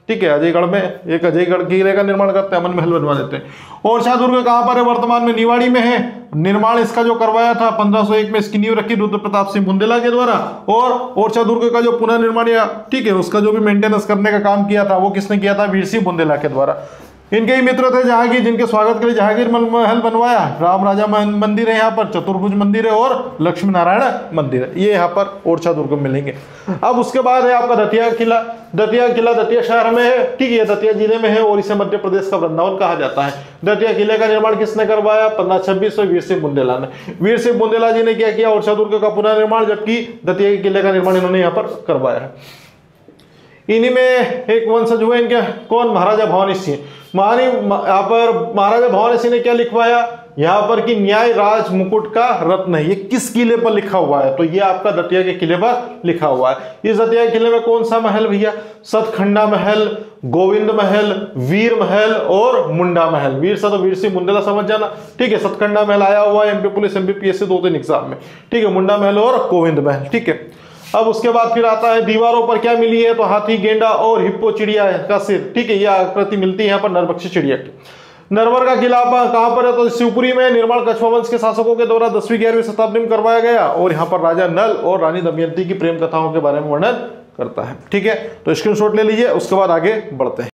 S1: ठीक है। अजयगढ़ में एक अजयगढ़ किले का निर्माण करते हैं, अमन महल बनवा देते हैं। ओरछा दुर्ग कहाँ पर है, वर्तमान में निवाड़ी में है। निर्माण इसका जो करवाया था 1501 में इसकी नींव रखी रुद्र प्रताप सिंह बुंदेला के द्वारा। और ओरछा दुर्ग का जो पुनर्निर्माण या, ठीक है, उसका जो भी मेंटेनेंस करने का काम किया था वो किसने किया था, वीर सिंह बुंदेला के द्वारा। इनके ही मित्र थे जहांगीर, जिनके स्वागत के लिए जहांगीर महल बनवाया। राम राजा मंदिर है यहाँ पर, चतुर्भुज मंदिर है और लक्ष्मी नारायण मंदिर है, ये यहाँ पर ओरछा दुर्ग में मिलेंगे। अब उसके बाद है आपका दतिया किला। दतिया किला दतिया शहर में है, ठीक है, दतिया जिले में है और इसे मध्य प्रदेश का वृंदावन कहा जाता है। दतिया किले का निर्माण किसने करवाया, 1526 में वीर सिंह बुंदेला ने। वीर सिंह बुंदेला जी ने क्या किया, ओरछा दुर्ग का पुनर्निर्माण, जबकि दतिया के किले का निर्माण इन्होंने यहाँ पर करवाया है। इन्हीं में एक वंशज हुए इनके, कौन, महाराजा भवानी सिंह। यहाँ पर महाराजा भवानी सिंह ने क्या लिखवाया, यहाँ पर कि न्याय राज मुकुट का रत्न है। ये किस किले पर लिखा हुआ है, तो ये आपका दतिया के किले पर लिखा हुआ है। इस दतिया के किले में कौन सा महल भैया, सतखंडा महल, गोविंद महल, वीर महल और मुंडा महल। वीर सा तो वीर सिंह बुंदेला समझ जाना, ठीक है। सतखंडा महल आया हुआ है एमपी पुलिस एमपीपीएससी 2-3 एग्जाम में, ठीक है। मुंडा महल और गोविंद महल, ठीक है। अब उसके बाद फिर आता है दीवारों पर क्या मिली है, तो हाथी, गेंडा और हिप्पो चिड़िया का सिर, ठीक है, यह आकृति मिलती है यहाँ पर नरभक्षी चिड़िया की। नरवर का किला कहाँ पर है, तो शिवपुरी में। निर्माण कछुआ वंश के शासकों के द्वारा 10वीं-11वीं शताब्दी में करवाया गया और यहाँ पर राजा नल और रानी दमयंती की प्रेम कथाओं के बारे में वर्णन करता है, ठीक है। तो स्क्रीनशॉट ले लीजिए, उसके बाद आगे बढ़ते हैं।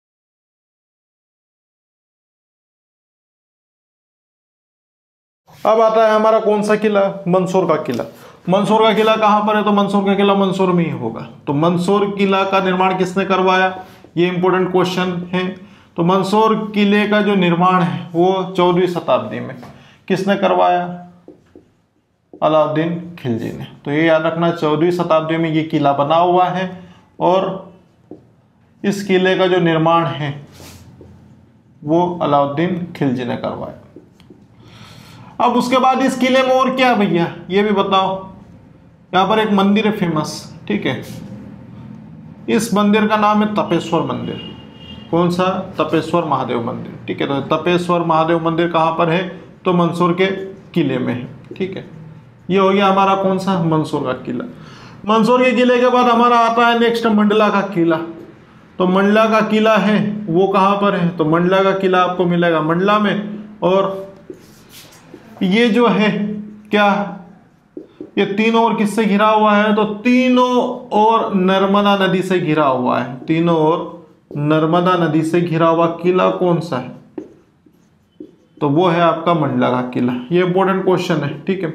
S1: अब आता है हमारा कौन सा किला, मंदसौर का किला। मंदसौर का किला कहाँ पर है, तो मंदसौर का किला मंदसौर में ही होगा। तो मंदसौर किला का निर्माण किसने करवाया, ये इंपॉर्टेंट क्वेश्चन है। तो मंदसौर किले का जो निर्माण है वो 14वीं शताब्दी में किसने करवाया, अलाउद्दीन खिलजी ने। तो ये याद रखना, 14वीं शताब्दी में ये किला बना हुआ है और इस किले का जो निर्माण है वो अलाउद्दीन खिलजी ने करवाया। अब उसके बाद इस किले में और क्या भैया, ये भी बताओ। यहाँ पर एक मंदिर है फेमस, ठीक है। इस मंदिर का नाम है तपेश्वर मंदिर। कौन सा, तपेश्वर महादेव मंदिर, ठीक है। तो तपेश्वर महादेव मंदिर कहाँ पर है, तो मंदसौर के किले में है, ठीक है। ये हो गया हमारा कौन सा, मंदसौर का किला। मंदसौर के किले के बाद हमारा आता है नेक्स्ट मंडला का किला। तो मंडला का किला है वो कहाँ पर है, तो मंडला का किला आपको मिलेगा मंडला में। और ये जो है क्या, ये तीनों ओर किससे घिरा हुआ है, तो तीनों ओर नर्मदा नदी से घिरा हुआ है। तीनों ओर नर्मदा नदी से घिरा हुआ किला कौन सा है, तो वो है आपका मंडला का किला। ये इंपॉर्टेंट क्वेश्चन है, ठीक है।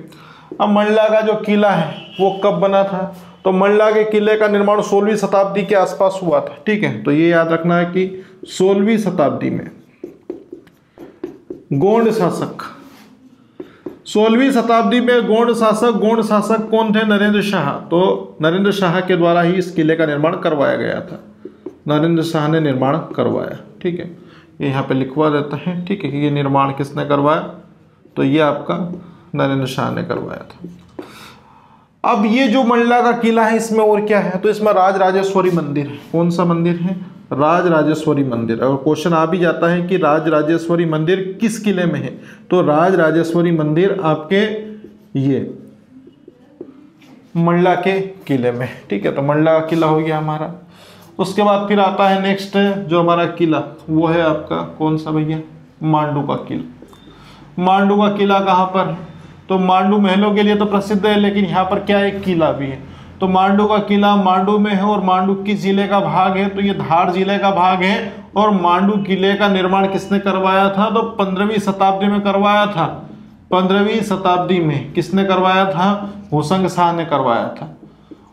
S1: अब मंडला का जो किला है वो कब बना था, तो मंडला के किले का निर्माण 16वीं शताब्दी के आसपास हुआ था, ठीक है। तो ये याद रखना है कि 16वीं शताब्दी में गोंड शासक, 16वीं शताब्दी में गोंड शासक कौन थे, नरेंद्र शाह। तो नरेंद्र शाह के द्वारा ही इस किले का निर्माण करवाया गया था, नरेंद्र शाह ने निर्माण करवाया, ठीक है। ये यहाँ पे लिखवा देता है, ठीक है, कि ये निर्माण किसने करवाया, तो ये आपका नरेंद्र शाह ने करवाया था। अब ये जो मंडला का किला है इसमें और क्या है, तो इसमें राज राजेश्वरी मंदिर है। कौन सा मंदिर है, राज राजेश्वरी मंदिर। और क्वेश्चन आ भी जाता है कि राज राजेश्वरी मंदिर किस किले में है, तो राज राजेश्वरी मंदिर आपके ये मंडला के किले में, ठीक है। तो मंडला का किला हो गया हमारा। उसके बाद फिर आता है नेक्स्ट जो हमारा किला, वो है आपका कौन सा भैया, मांडू का किला। मांडू का किला कहाँ पर है, तो मांडू महलों के लिए तो प्रसिद्ध है, लेकिन यहाँ पर क्या एक किला भी है। तो मांडू का किला मांडू में है, और मांडू किस जिले का भाग है, तो ये धार जिले का भाग है। और मांडू किले का निर्माण किसने करवाया था, तो 15वीं शताब्दी में करवाया था। 15वीं शताब्दी में किसने करवाया था, होशंग शाह ने करवाया था।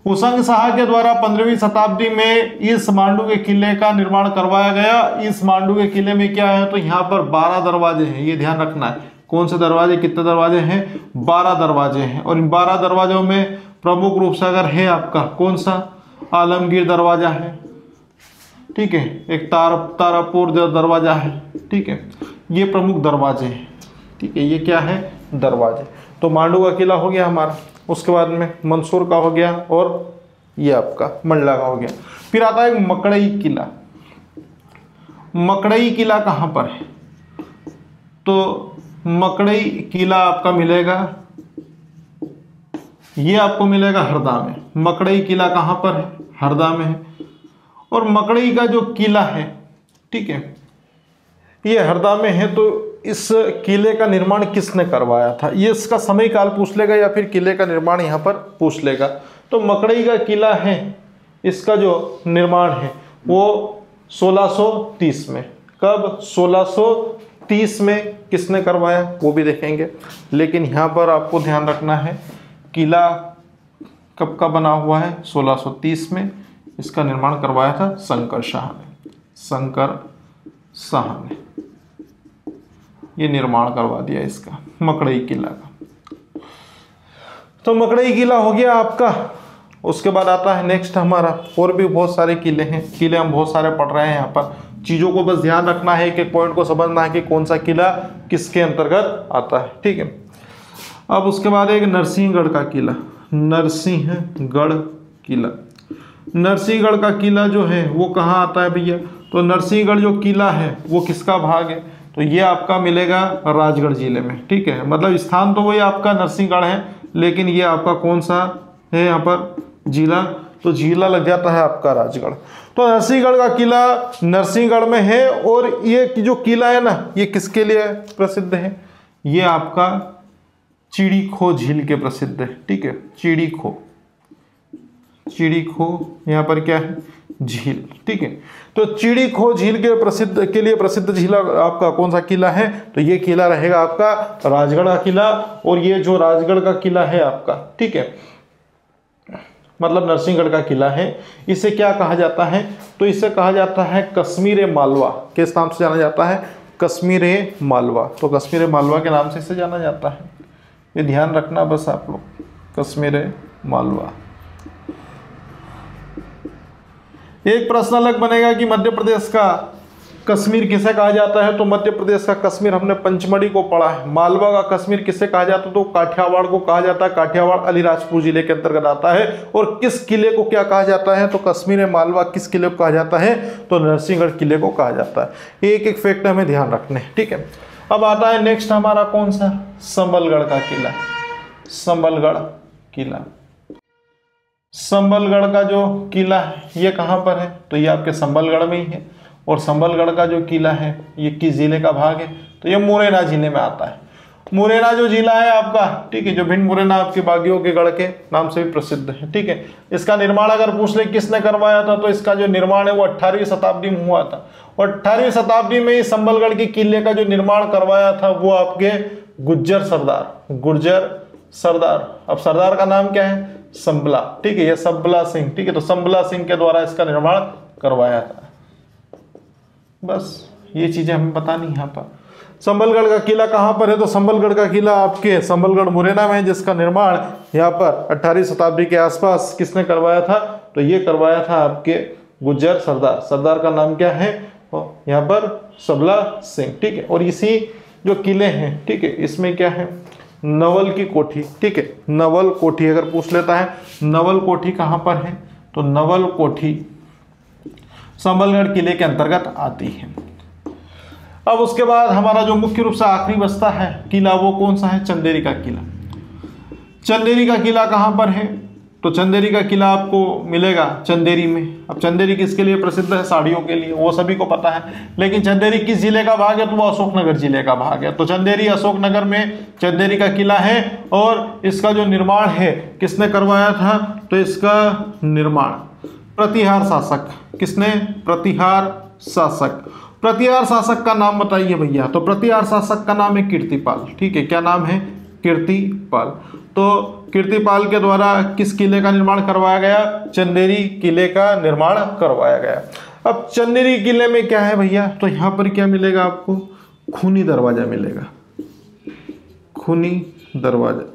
S1: होशंग शाह के द्वारा 15वीं शताब्दी में इस मांडू के किले का निर्माण करवाया गया। इस मांडू के किले में क्या है, तो यहाँ पर 12 दरवाजे हैं, ये ध्यान रखना है। कौन से दरवाजे, कितने दरवाजे हैं, 12 दरवाजे हैं। और इन 12 दरवाजों में प्रमुख रूप से अगर है आपका कौन सा, आलमगीर दरवाजा है, ठीक है, एक तारापुर दरवाजा है, ठीक है, ये प्रमुख दरवाजे हैं, ठीक है। ये क्या है, दरवाजे। तो मांडू का किला हो गया हमारा। उसके बाद में मंसूर का हो गया, और ये आपका मंडला का हो गया। फिर आता है मकड़ई किला। मकड़ई किला कहाँ पर है, तो मकड़ई किला आपका मिलेगा, ये आपको मिलेगा हरदा में। मकड़ई किला कहाँ पर है, हरदा में है। और मकड़ई का जो किला है, ठीक है, ये हरदा में है। तो इस किले का निर्माण किसने करवाया था, ये इसका समय काल पूछ लेगा या फिर किले का निर्माण यहाँ पर पूछ लेगा। तो मकड़ई का किला है, इसका जो निर्माण है वो 1630 में। कब, 1630 में किसने करवाया वो भी देखेंगे। लेकिन यहाँ पर आपको ध्यान रखना है किला कब का बना हुआ है, 1630 में। इसका निर्माण करवाया था शंकर शाह ने। शंकर शाह ने ये निर्माण करवा दिया इसका, मकड़ई किला का। तो मकड़ई किला हो गया आपका। उसके बाद आता है नेक्स्ट हमारा, और भी बहुत सारे किले हैं, किले हम बहुत सारे पढ़ रहे हैं यहाँ पर। चीज़ों को बस ध्यान रखना है, एक पॉइंट को समझना है कि कौन सा किला किसके अंतर्गत आता है, ठीक है। अब उसके बाद एक नरसिंहगढ़ का किला। नरसिंहगढ़ किला, नरसिंहगढ़ का किला जो है वो कहाँ आता है भैया, तो नरसिंहगढ़ जो किला है वो किसका भाग है, तो ये आपका मिलेगा राजगढ़ जिले में, ठीक है। मतलब स्थान तो वही आपका नरसिंहगढ़ है, लेकिन ये आपका कौन सा है यहाँ पर जिला, तो जिला लग जाता है आपका राजगढ़। तो नरसिंहगढ़ का किला नरसिंहगढ़ में है। और ये जो किला है ना, ये किसके लिए प्रसिद्ध है, ये आपका चिड़ी खो झील के प्रसिद्ध है, ठीक है। चिड़ी खो यहाँ पर क्या है, झील, ठीक है। तो चिड़ी खो झील के लिए प्रसिद्ध झील आपका कौन सा किला है, तो ये किला रहेगा आपका राजगढ़ का किला। और ये जो राजगढ़ का किला है आपका, ठीक है, मतलब नरसिंहगढ़ का किला है, इसे क्या कहा जाता है, तो इसे कहा जाता है कश्मीर मालवा। किस नाम से जाना जाता है, कश्मीर मालवा। तो कश्मीर मालवा के नाम से इसे जाना जाता है, ये ध्यान रखना बस आप लोग, कश्मीर मालवा। एक प्रश्न अलग बनेगा कि मध्य प्रदेश का कश्मीर किसे कहा जाता है, तो मध्य प्रदेश का कश्मीर हमने पंचमढ़ी को पढ़ा है। मालवा का कश्मीर किसे कहा जाता है, तो काठियावाड़ को कहा जाता है। काठियावाड़ अलीराजपुर जिले के अंतर्गत आता है। और किस किले को क्या कहा जाता है, तो कश्मीर मालवा किस किले को कहा जाता है, तो नरसिंहगढ़ किले को कहा जाता है। एक एक फैक्ट हमें ध्यान रखने हैं, ठीक है। अब आता है नेक्स्ट हमारा कौन सा, संबलगढ़ का किला। संबलगढ़ किला, संबलगढ़ का जो किला है ये कहाँ पर है, तो ये आपके संबलगढ़ में ही है। और संबलगढ़ का जो किला है ये किस जिले का भाग है, तो ये मुरैना जिले में आता है। मुरैना जो जिला है आपका, ठीक है, जो भिंड मुरैना आपके बागियों के गढ़ के नाम से भी प्रसिद्ध है, ठीक है। इसका निर्माण अगर पूछ ले किसने करवाया था, तो इसका जो निर्माण है वो 18वीं शताब्दी में हुआ था। और 18वीं शताब्दी में ही संबलगढ़ के किले का जो निर्माण करवाया था वो आपके गुर्जर सरदार। अब सरदार का नाम क्या है, संबला, ठीक है, ये संबला सिंह, ठीक है। तो संबला सिंह के द्वारा इसका निर्माण करवाया था। बस ये चीजें हमें बतानी यहाँ पर। संबलगढ़ का किला कहाँ पर है, तो संबलगढ़ का किला आपके संबलगढ़ मुरैना में है, जिसका निर्माण यहाँ पर 18वीं शताब्दी के आसपास किसने करवाया था, तो ये करवाया था आपके गुर्जर सरदार का नाम क्या है, यहाँ पर सबला सिंह, ठीक है। और इसी जो किले हैं, ठीक है, इसमें क्या है, नवल की कोठी, ठीक है, नवल कोठी अगर पूछ लेता है, नवल कोठी कहाँ पर है, तो नवल कोठी संबलगढ़ किले के अंतर्गत आती है। अब उसके बाद हमारा जो मुख्य रूप से आखिरी बचता है किला, वो कौन सा है, चंदेरी का किला। चंदेरी का किला कहाँ पर है, तो चंदेरी का किला आपको मिलेगा चंदेरी में। अब चंदेरी किसके लिए प्रसिद्ध है, साड़ियों के लिए, वो सभी को पता है। लेकिन चंदेरी किस जिले का भाग है, तो वो अशोकनगर जिले का भाग है। तो चंदेरी अशोकनगर में चंदेरी का किला है, और इसका जो निर्माण है किसने करवाया था, तो इसका निर्माण प्रतिहार शासक, किसने, प्रतिहार शासक का नाम बताइए भैया, तो प्रतिहार शासक का नाम है कीर्तिपाल, ठीक है, क्या नाम है, कीर्तिपाल। तो कीर्तिपाल के द्वारा किस किले का निर्माण करवाया गया, चंदेरी किले का निर्माण करवाया गया। अब चंदेरी किले में क्या है भैया, तो यहाँ पर क्या मिलेगा आपको, खूनी दरवाजा मिलेगा, खूनी दरवाजा।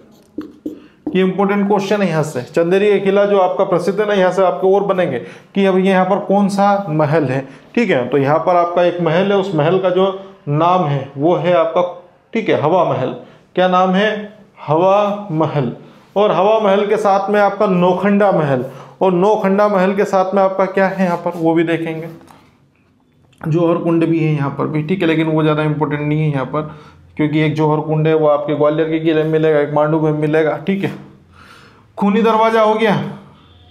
S1: ये इंपॉर्टेंट क्वेश्चन है यहाँ से। चंदेरी का किला जो आपका प्रसिद्ध है ना, यहाँ से आपके और बनेंगे कि अब ये यहाँ पर कौन सा महल है, ठीक है। तो यहाँ पर आपका एक महल है, उस महल का जो नाम है वो है आपका, ठीक है, हवा महल। क्या नाम है, हवा महल। और हवा महल के साथ में आपका नौखंडा महल, और नौखंडा महल के साथ में आपका क्या है यहाँ पर, वो भी देखेंगे। जौहर कुंड भी है यहाँ पर भी, ठीक है, लेकिन वो ज़्यादा इंपॉर्टेंट नहीं है यहाँ पर, क्योंकि एक जौहर कुंड है वो आपके ग्वालियर के किले में मिलेगा, एक मांडू में मिलेगा, ठीक है। खूनी दरवाजा हो गया,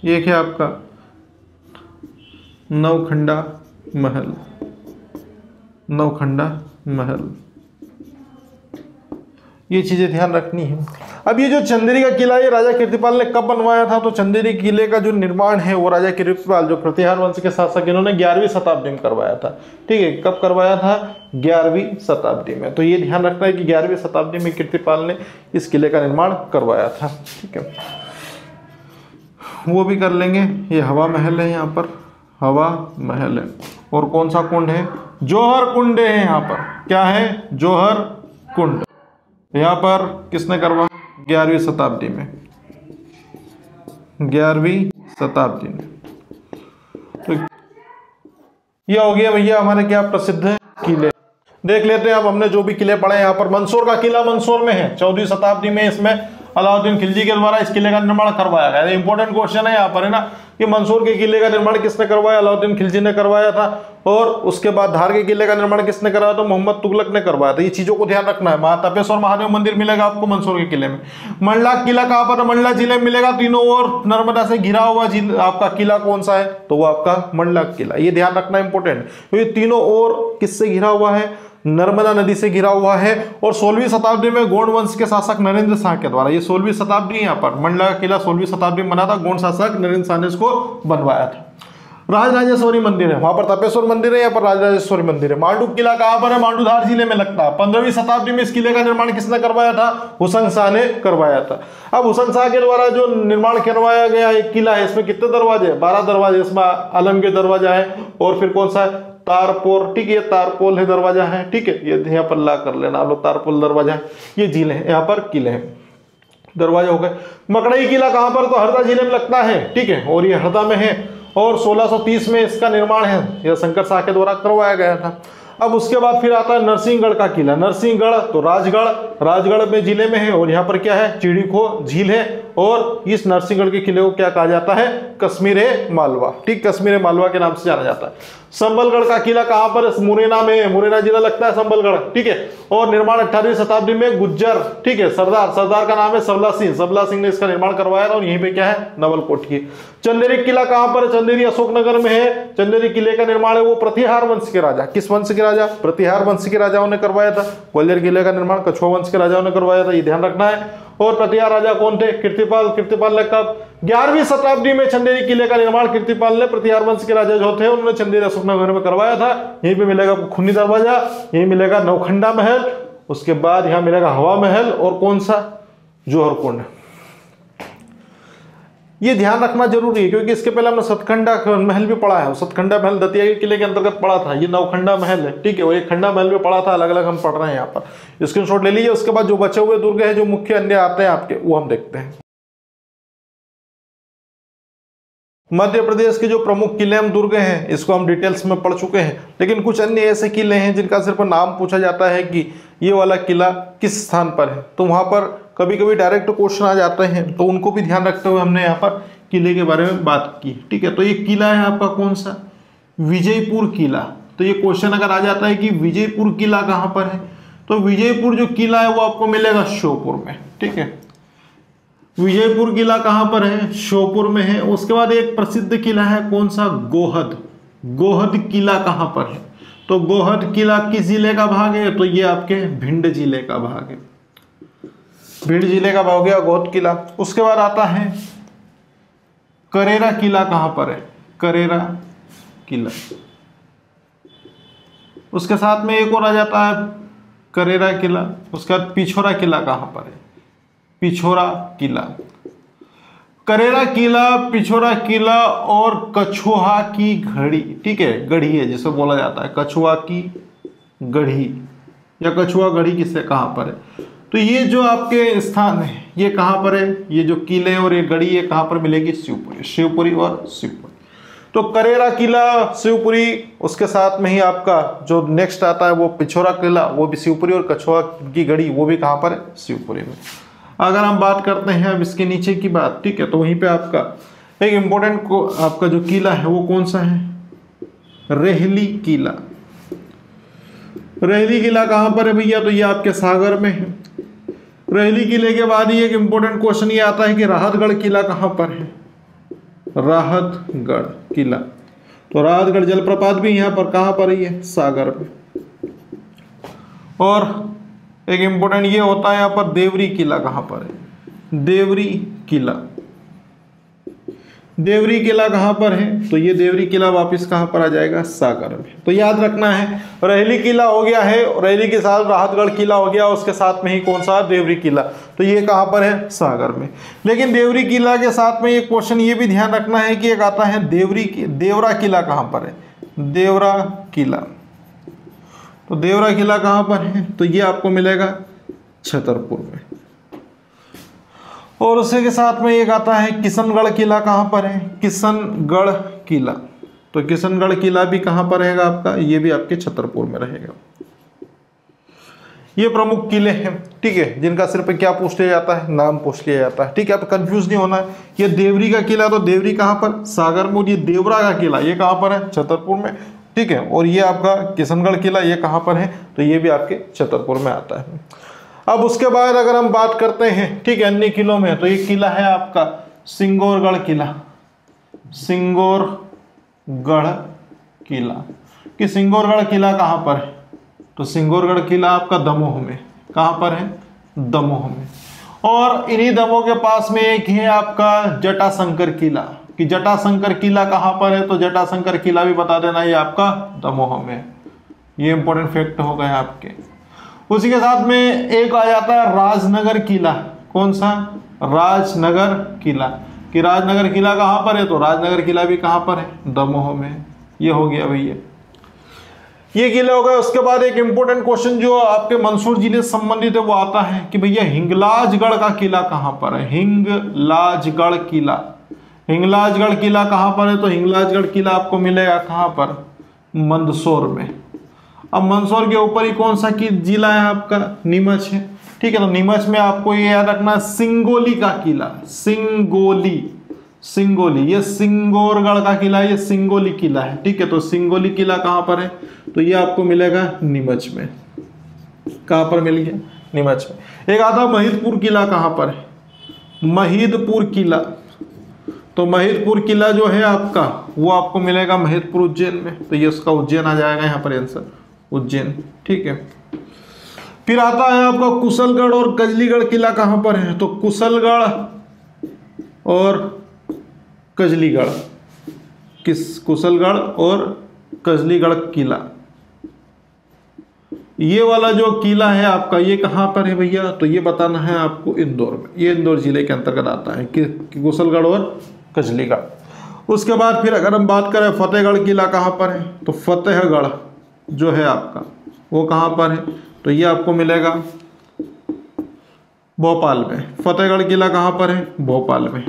S1: एक है आपका नौखंडा महल, नौखंडा महल, ये चीजें ध्यान रखनी है। अब ये जो चंदेरी का किला ये राजा कीर्तिपाल ने कब बनवाया था, तो चंदेरी किले का जो निर्माण है वो राजा कीर्तिपाल जो प्रतिहार वंश के शासक इन्होंने 11वीं शताब्दी में करवाया था, ठीक है। कब करवाया था, 11वीं शताब्दी में। तो ये ध्यान रखना है कि 11वीं शताब्दी में कीर्तिपाल ने इस किले का निर्माण करवाया था, ठीक है। वो भी कर लेंगे। ये हवा महल है, यहाँ पर हवा महल है। और कौन सा कुंड है, जौहर कुंड है यहाँ पर, क्या है, जौहर कुंड। यहाँ पर किसने करवाया, 11वीं शताब्दी में, 11वीं शताब्दी में। तो ये हो गया भैया हमारे क्या प्रसिद्ध किले। देख लेते हैं अब हमने जो भी किले पढ़े। यहाँ पर मंसूर का किला मंसूर में है, 14वीं शताब्दी में इसमें अलाउद्दीन खिलजी के द्वारा इस किले का निर्माण करवाया गया। इंपॉर्टेंट क्वेश्चन है यहाँ पर, है ना, कि मंसूर के किले का निर्माण किसने करवाया, अलाउद्दीन खिलजी ने करवाया था। और उसके बाद धार के किले का निर्माण किसने करवाया, तो मोहम्मद तुगलक ने करवाया था। ये चीजों को ध्यान रखना है। तपेश्वर महादेव मंदिर मिलेगा आपको मंसूर के किले में। मंडला किला कहाँ पर, मंडला जिले में मिलेगा, तीनों ओर नर्मदा से घिरा हुआ आपका किला कौन सा है, तो वो आपका मंडला किला। ये ध्यान रखना इंपॉर्टेंट, तो ये तीनों ओर किससे घिरा हुआ है, नर्मदा नदी से घिरा हुआ है। और 16वीं शताब्दी में गोंड वंश के शासक नरेंद्र शाह के द्वारा, ये 16वीं शताब्दी यहाँ पर मंडला का किला 16वीं शताब्दी में बना था। गोंड शासक नरेंद्र शाह ने इसको बनवाया था। राजराजेश्वरी मंदिर है, वहां पर तपेश्वर मंदिर है, यहाँ पर राजराजेश्वरी मंदिर है। मांडू किला कहाँ पर है, मांडू धार जिले में लगता है। 15वीं शताब्दी में इस किले का निर्माण किसने करवाया था, हुसैन शाह ने करवाया था। अब हुसैन शाह के द्वारा जो निर्माण करवाया गया एक किला है, इसमें कितने दरवाजे, 12 दरवाजे। इसमें आलमगीर दरवाजा है, और फिर कौन सा है, तारपोल, ठीक है, ये तारपोल है दरवाजा है, ठीक है, ये यहाँ पर ला कर लेना आप लोग, तारपोल दरवाजा है। ये झील है, यहाँ पर किले हैं, दरवाजे हो गए। मकड़ई किला कहाँ पर, तो हरदा जिले में लगता है, ठीक है, और ये हरदा में है। और 1630 में इसका निर्माण है, यह शंकर शाह के द्वारा करवाया गया था। अब उसके बाद फिर आता है नरसिंहगढ़ का किला। नरसिंहगढ़ तो राजगढ़ में जिले में है, और यहाँ पर क्या है, चिड़ीखो झील है, और इस नरसिंहगढ़ के किले को क्या कहा जाता है, कश्मीर मालवा, ठीक, कश्मीर मालवा के नाम से जाना जाता है। संबलगढ़ का किला कहां पर है, मुरैना में है, मुरैना जिला लगता है संबलगढ़, ठीक है। और निर्माण 18वीं शताब्दी में गुज्जर, ठीक है, सरदार का नाम है सबला सिंह ने इसका निर्माण करवाया था। और यहीं पे क्या है, नवलकोट। चंदेरी किला कहां पर है, चंदेरी अशोकनगर में है। चंदेरी किले का निर्माण है वो प्रतिहार वंश के राजा, किस वंश के राजा, प्रतिहार वंश के राजाओं ने करवाया था। ग्वालियर किले का निर्माण कछुआ वंश के राजाओं ने करवाया था, ये ध्यान रखना है। और प्रतिहार राजा कौन थे, कीर्तिपाल ने कब 11वीं शताब्दी में चंदेरी किले का निर्माण कीर्तिपाल ने, प्रतिहार वंश के राजा जो थे उन्होंने चंदेरी अशोकनगर में करवाया था। यहीं पे मिलेगा खूनी दरवाजा, यहीं मिलेगा नौखंडा महल, उसके बाद यहां मिलेगा हवा महल और कौन सा, जौहर कुंड। ये ध्यान रखना जरूरी है क्योंकि इसके पहले हमने सतखंडा महल भी पढ़ा है। सतखंडा महल दतिया के किले के अंतर्गत पढ़ा था, ये नवखंडा महल है, ठीक है। और एक खंडा महल भी पढ़ा था, अलग अलग हम पढ़ रहे हैं यहाँ पर, स्क्रीनशॉट ले लीजिए। उसके बाद जो बचे हुए दुर्ग हैं, जो मुख्य अन्य आते हैं आपके, वो हम देखते हैं। मध्य प्रदेश के जो प्रमुख किले हम दुर्ग हैं, इसको हम डिटेल्स में पढ़ चुके हैं। लेकिन कुछ अन्य ऐसे किले हैं जिनका सिर्फ नाम पूछा जाता है कि ये वाला किला किस स्थान पर है, तो वहां पर कभी कभी डायरेक्ट क्वेश्चन आ जाते हैं, तो उनको भी ध्यान रखते हुए हमने यहाँ पर किले के बारे में बात की, ठीक है। तो ये किला है आपका कौन सा, विजयपुर किला। तो ये क्वेश्चन अगर आ जाता है कि विजयपुर किला कहाँ पर है, तो विजयपुर जो किला है वो आपको मिलेगा श्योपुर में, ठीक है। विजयपुर किला कहाँ पर है, श्योपुर में है। उसके बाद एक प्रसिद्ध किला है कौन सा, गोहद किला कहाँ पर है, तो गोहद किला किस जिले का भाग है, तो ये आपके भिंड जिले का भाग है, भिंड जिले का भाग गया गोहद किला। उसके बाद आता है करेरा किला कहां पर है, करेरा किला। उसके साथ में एक और आ जाता है करेरा किला। उसके बाद पिछोरा किला कहां पर है, पिछोरा किला, करेरा किला, पिछोरा किला और कछुआ की घड़ी, ठीक है, गढ़ी है जिसे बोला जाता है कछुआ की गढ़ी या कछुआ गढ़ी, किससे कहां पर है। तो ये जो आपके स्थान है ये कहां पर है, ये जो किले और ये गढ़ी ये कहां पर मिलेगी, शिवपुरी और शिवपुरी। तो करेरा किला, शिवपुरी, उसके साथ में ही आपका जो नेक्स्ट आता है वो पिछोरा किला, वो भी शिवपुरी, और कछुआ की गढ़ी वो भी कहां पर है, शिवपुरी में। अगर हम बात करते हैं अब इसके नीचे की बात, ठीक है, तो वहीं पे आपका एक इंपॉर्टेंट को आपका जो किला है वो कौन सा है, रेहली किला। रेहली किला कहां पर है भैया, तो ये आपके सागर में है। रेहली किले के बाद ही एक इंपॉर्टेंट क्वेश्चन ये आता है कि राहतगढ़ किला कहां पर है, राहतगढ़ किला। तो राहतगढ़ जलप्रपात भी यहां पर कहां पर है, सागर में। और एक इंपॉर्टेंट ये होता है यहां पर देवरी किला कहां पर है, देवरी किला। देवरी किला कहां पर है, तो ये देवरी किला वापस कहां पर आ जाएगा, सागर में। तो याद रखना है, रेहली किला हो गया है, रेहली के साथ राहतगढ़ किला हो गया, उसके साथ में ही कौन सा, देवरी किला। तो ये कहां पर है, सागर में। लेकिन देवरी किला के साथ में एक क्वेश्चन ये भी ध्यान रखना है कि एक आता है देवरा किला कहां पर है, देवरा किला। तो देवरा किला कहां पर है, तो ये आपको मिलेगा छतरपुर में। और उसी के साथ में एक आता है किशनगढ़ किला कहां पर है, किशनगढ़ किला। तो किशनगढ़ किला भी कहां पर रहेगा आपका, ये भी आपके छतरपुर में रहेगा। ये प्रमुख किले हैं, ठीक है, जिनका सिर्फ क्या पूछ लिया जाता है, नाम पूछ लिया जाता है, ठीक है। आप कंफ्यूज नहीं होना है। ये देवरी का किला, तो देवरी कहां पर, सागर में। ये देवरा का किला ये कहां पर है, छतरपुर में, ठीक है। और ये आपका किशनगढ़ किला ये कहां पर है, तो ये भी आपके छतरपुर में आता है। अब उसके बाद अगर हम बात करते हैं, ठीक है, अन्य किलों में, तो ये किला है आपका सिंगोरगढ़ किला, सिंगोरगढ़ किला। कि सिंगोरगढ़ किला कहां पर है, तो सिंगोरगढ़ किला आपका दमोह में, कहां पर है, दमोह में। और इन्हीं दमोह के पास में एक है आपका जटाशंकर किला। कि जटाशंकर किला कहां पर है, तो जटाशंकर किला भी बता देना, ये आपका दमोह में। ये इंपॉर्टेंट फैक्ट हो गए आपके। उसी के साथ में एक आ जाता है राजनगर किला। कौन सा, राजनगर किला। कि राजनगर किला कहां पर है, तो राजनगर किला भी कहां पर है, दमोह में। ये हो गया भैया, ये किले हो गए। उसके बाद एक इंपॉर्टेंट क्वेश्चन जो आपके मंदसौर जिले से संबंधित है वो आता है कि भैया हिंगलाजगढ़ का किला कहां पर है, हिंगलाजगढ़ किला। हिंगलाजगढ़ किला कहां पर है, तो हिंगलाजगढ़ किला आपको मिलेगा कहां पर, मंदसौर में। अब मंदसौर के ऊपर ही कौन सा जिला है आपका, नीमच है। ठीक है। तो नीमच में आपको ये याद रखना सिंगोली का किला, सिंगोली, सिंगोली, ये सिंगोरगढ़ का किला, ये सिंगोली किला है, ठीक है। तो सिंगोली किला कहां पर है, तो ये आपको मिलेगा नीमच में। कहां पर मिल गया, नीमच में। एक आता महिदपुर किला, कहां पर है, महिदपुर किला। तो महिदपुर किला जो है आपका, वो आपको मिलेगा महिदपुर उज्जैन में, तो ये उसका उज्जैन आ जाएगा यहाँ पर आंसर, उज्जैन, ठीक है। फिर आता है आपका कुशलगढ़ और कजलीगढ़ किला, कहां पर है, तो कुशलगढ़ और कजलीगढ़, कुशलगढ़ और कजलीगढ़ किला, ये वाला जो किला है आपका, ये कहां पर है भैया, तो ये बताना है आपको इंदौर में, ये इंदौर जिले के अंतर्गत आता है कि कुशलगढ़ और कजलीगढ़। उसके बाद फिर अगर हम बात करें फतेहगढ़ किला कहां पर है, तो फतेहगढ़ जो है आपका वो कहां पर है, तो ये आपको मिलेगा भोपाल में। फतेहगढ़ किला कहां पर है, भोपाल में।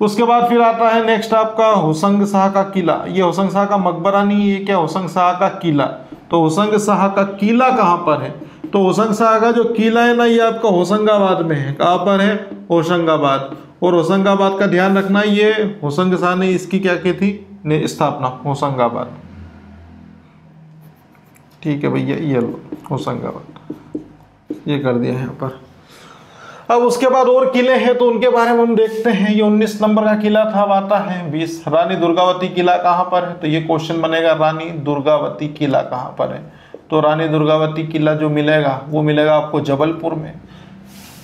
S1: उसके बाद फिर आता है नेक्स्ट आपका होशंग शाह का किला, ये होशंग शाह का मकबरा नहीं, ये क्या होशंग शाह का किला। तो होशंग शाह का किला कहां पर है, तो होशंग शाह का जो किला है ना, ये आपका होशंगाबाद में है। कहां पर है, होशंगाबाद। और होशंगाबाद का ध्यान रखना, ये होशंग शाह ने इसकी क्या की थी स्थापना, होशंगाबाद, ठीक है भैया, ये लो होशंगाबाद, ये कर दिया यहाँ पर। अब उसके बाद और किले हैं तो उनके बारे में हम देखते हैं। ये 19 नंबर का किला था, अब आता है 20 रानी दुर्गावती किला कहां पर है, तो ये क्वेश्चन बनेगा रानी दुर्गावती किला कहां पर है। तो रानी दुर्गावती किला जो मिलेगा वो मिलेगा आपको जबलपुर में।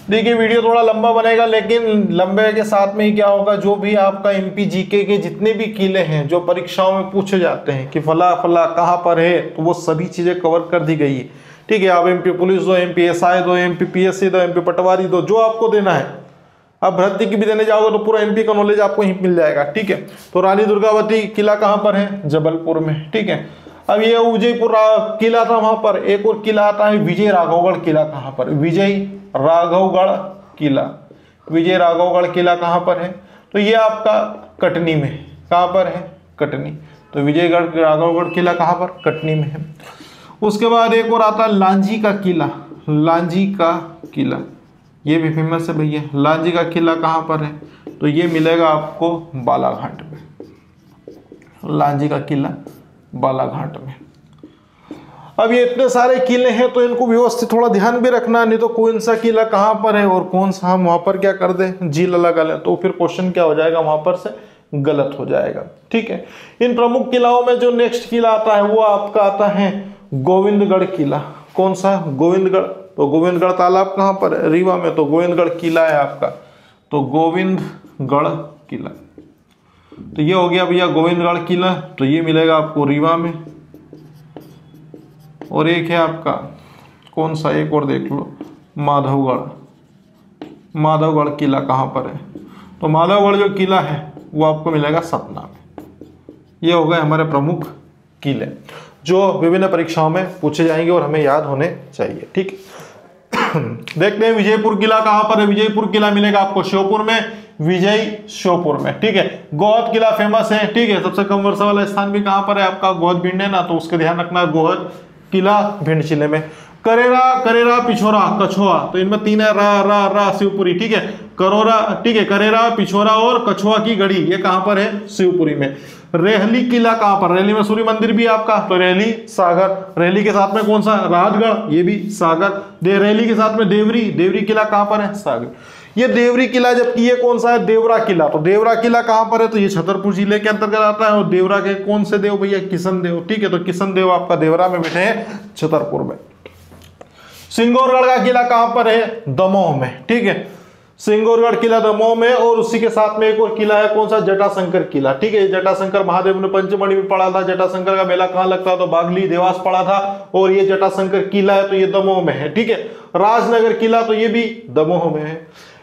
S1: देखिए वीडियो थोड़ा लंबा बनेगा, लेकिन लंबे के साथ में ही क्या होगा, जो भी आपका एमपी जीके के जितने भी किले हैं जो परीक्षाओं में पूछे जाते हैं कि फला फला कहाँ पर है, तो वो सभी चीजें कवर कर दी गई है, ठीक है। आप एमपी पुलिस दो, एमपी एसआई दो, एमपी पीएससी दो, एमपी पटवारी दो, जो आपको देना है। अब भर्ती की भी देने जाओगे तो पूरा एमपी का नॉलेज आपको यहीं मिल जाएगा, ठीक है। तो रानी दुर्गावती किला कहाँ पर है, जबलपुर में, ठीक है। अब ये उदयपुर किला था, वहां पर एक और किला आता है विजय राघवगढ़ किला, कहां पर, विजय राघवगढ़ किला, विजय राघवगढ़ किला कहां पर है, तो ये आपका कटनी में, कहां पर है, कटनी। तो विजयगढ़ राघवगढ़ किला कहां पर, कटनी में है। उसके बाद एक और आता है लांजी का किला, लांजी का किला, ये भी फेमस है भैया। लांजी का किला कहां पर है, तो ये मिलेगा आपको बालाघाट में, लांजी का किला बालाघाट में। अब ये इतने सारे किले हैं तो इनको व्यवस्थित थोड़ा ध्यान भी रखना, नहीं तो कौन सा किला कहां पर है और कौन सा हम वहां पर क्या कर दें, झील अलग अलग, तो फिर क्वेश्चन क्या हो जाएगा, वहां पर से गलत हो जाएगा, ठीक है। इन प्रमुख किलाओं में जो नेक्स्ट किला आता है वो आपका आता है गोविंदगढ़ किला। कौन सा, गोविंदगढ़। तो गोविंदगढ़ तालाब कहां पर है, रीवा में। तो गोविंदगढ़ किला है आपका, तो गोविंदगढ़ किला, तो ये हो गया भैया गोविंदगढ़ किला, तो ये मिलेगा आपको रीवा में। और एक है आपका कौन सा, एक और देख लो, माधवगढ़, माधवगढ़ किला कहां पर है, तो माधवगढ़ जो किला है वो आपको मिलेगा सतना में। ये हो गए हमारे प्रमुख किले जो विभिन्न परीक्षाओं में पूछे जाएंगे और हमें याद होने चाहिए, ठीक है। देखते हैं विजयपुर किला कहां पर है। विजयपुर किला मिलेगा आपको श्योपुर में, विजय श्योपुर में, ठीक है। गोहद किला फेमस है, ठीक है। सबसे कम वर्षा वाला स्थान भी कहां पर है आपका, गोहद भिंड है ना, तो उसका ध्यान रखना, गोहद किला भिंड जिले में। करेरा, करेरा, पिछोरा, कछुआ, तो इनमें तीन है, रा रा रा शिवपुरी, ठीक है। करोरा, ठीक है, करेरा, पिछोरा और कछुआ की गढ़ी, ये कहां पर है, शिवपुरी में। रेहली किला कहां पर, रेहली में सूर्य मंदिर भी आपका, तो रेहली सागर। रेहली के साथ में कौन सा, राजगढ़, ये भी सागर। रेहली के साथ में देवरी, देवरी किला कहां पर है, सागर। ये देवरी किला, जबकि ये कौन सा है, देवरा किला। तो देवरा किला कहां पर है, तो ये छतरपुर जिले के अंतर्गत आता है। और देवरा के कौन से देव भैया, किशन देव, ठीक है। तो किशन देव आपका देवरा में बैठे हैं, छतरपुर में। सिंगोरगढ़ का किला कहां पर है, दमोह में, ठीक है। सिंगोरगढ़ किला दमोह में। और उसी के साथ में एक और किला है, कौन सा, जटाशंकर किला, ठीक है। जटाशंकर महादेव ने पंचमढ़ी में पढ़ा था। जटाशंकर का मेला कहां लगता है, तो बागली देवास पढ़ा था। और ये जटाशंकर किला है, तो ये दमोह में है, ठीक है। राजनगर किला, तो ये भी दमोह में है।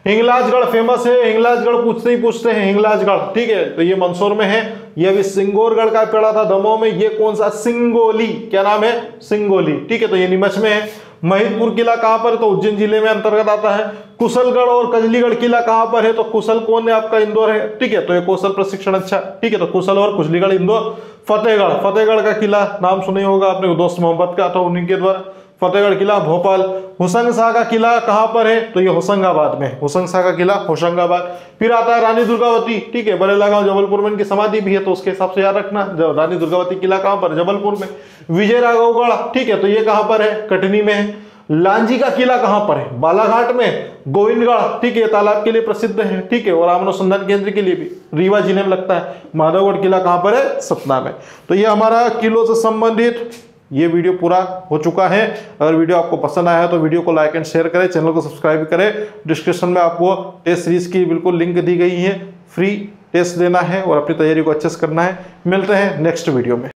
S1: हिंगलाजगढ़ फेमस है, हिंगलाजगढ़ पूछते ही पूछते हैं, हिंगलाजगढ़, ठीक है। तो ये मंदसौर में है। ये भी सिंगोरगढ़ का पड़ा था दमोह में। ये कौन सा, सिंगोली, क्या नाम है, सिंगोली, ठीक है। तो ये नीमच में है। महिदपुर किला कहां पर है, तो उज्जैन जिले में अंतर्गत आता है। कुशलगढ़ और कजलीगढ़ किला कहां पर है, तो कुशल कौन है आपका, इंदौर है, ठीक है। तो ये कौशल प्रशिक्षण, अच्छा, ठीक है। तो कुशल और कुशलीगढ़ इंदौर। फतेहगढ़, फतेहगढ़ का किला नाम सुने होगा आपने, दोस्त मोहम्मद का, तो उन्हीं के द्वारा। फतेहगढ़ किला भोपाल। हुसंग शाह का किला कहां पर है, तो ये होशंगाबाद में, हुसंग शाह का किला होशंगाबाद। फिर आता है रानी दुर्गावती, ठीक है, बरेला गांव जबलपुर में इनकी समाधि भी है, तो उसके हिसाब से याद रखना। रानी दुर्गावती किला कहां पर, जबलपुर में। विजय राघवगढ़, ठीक है, तो ये कहां पर है, कटनी में है। लांजी का किला कहां पर है, बालाघाट में। गोविंदगढ़, ठीक है, तालाब के लिए प्रसिद्ध है, ठीक है, और अनुसंधान केंद्र के लिए भी रीवा जिले में लगता है। माधवगढ़ किला कहां पर है, सतना में। तो ये हमारा किलों से संबंधित ये वीडियो पूरा हो चुका है। अगर वीडियो आपको पसंद आया है तो वीडियो को लाइक एंड शेयर करें, चैनल को सब्सक्राइब करें। डिस्क्रिप्शन में आपको टेस्ट सीरीज की बिल्कुल लिंक दी गई है, फ्री टेस्ट देना है और अपनी तैयारी को अच्छे से करना है। मिलते हैं नेक्स्ट वीडियो में।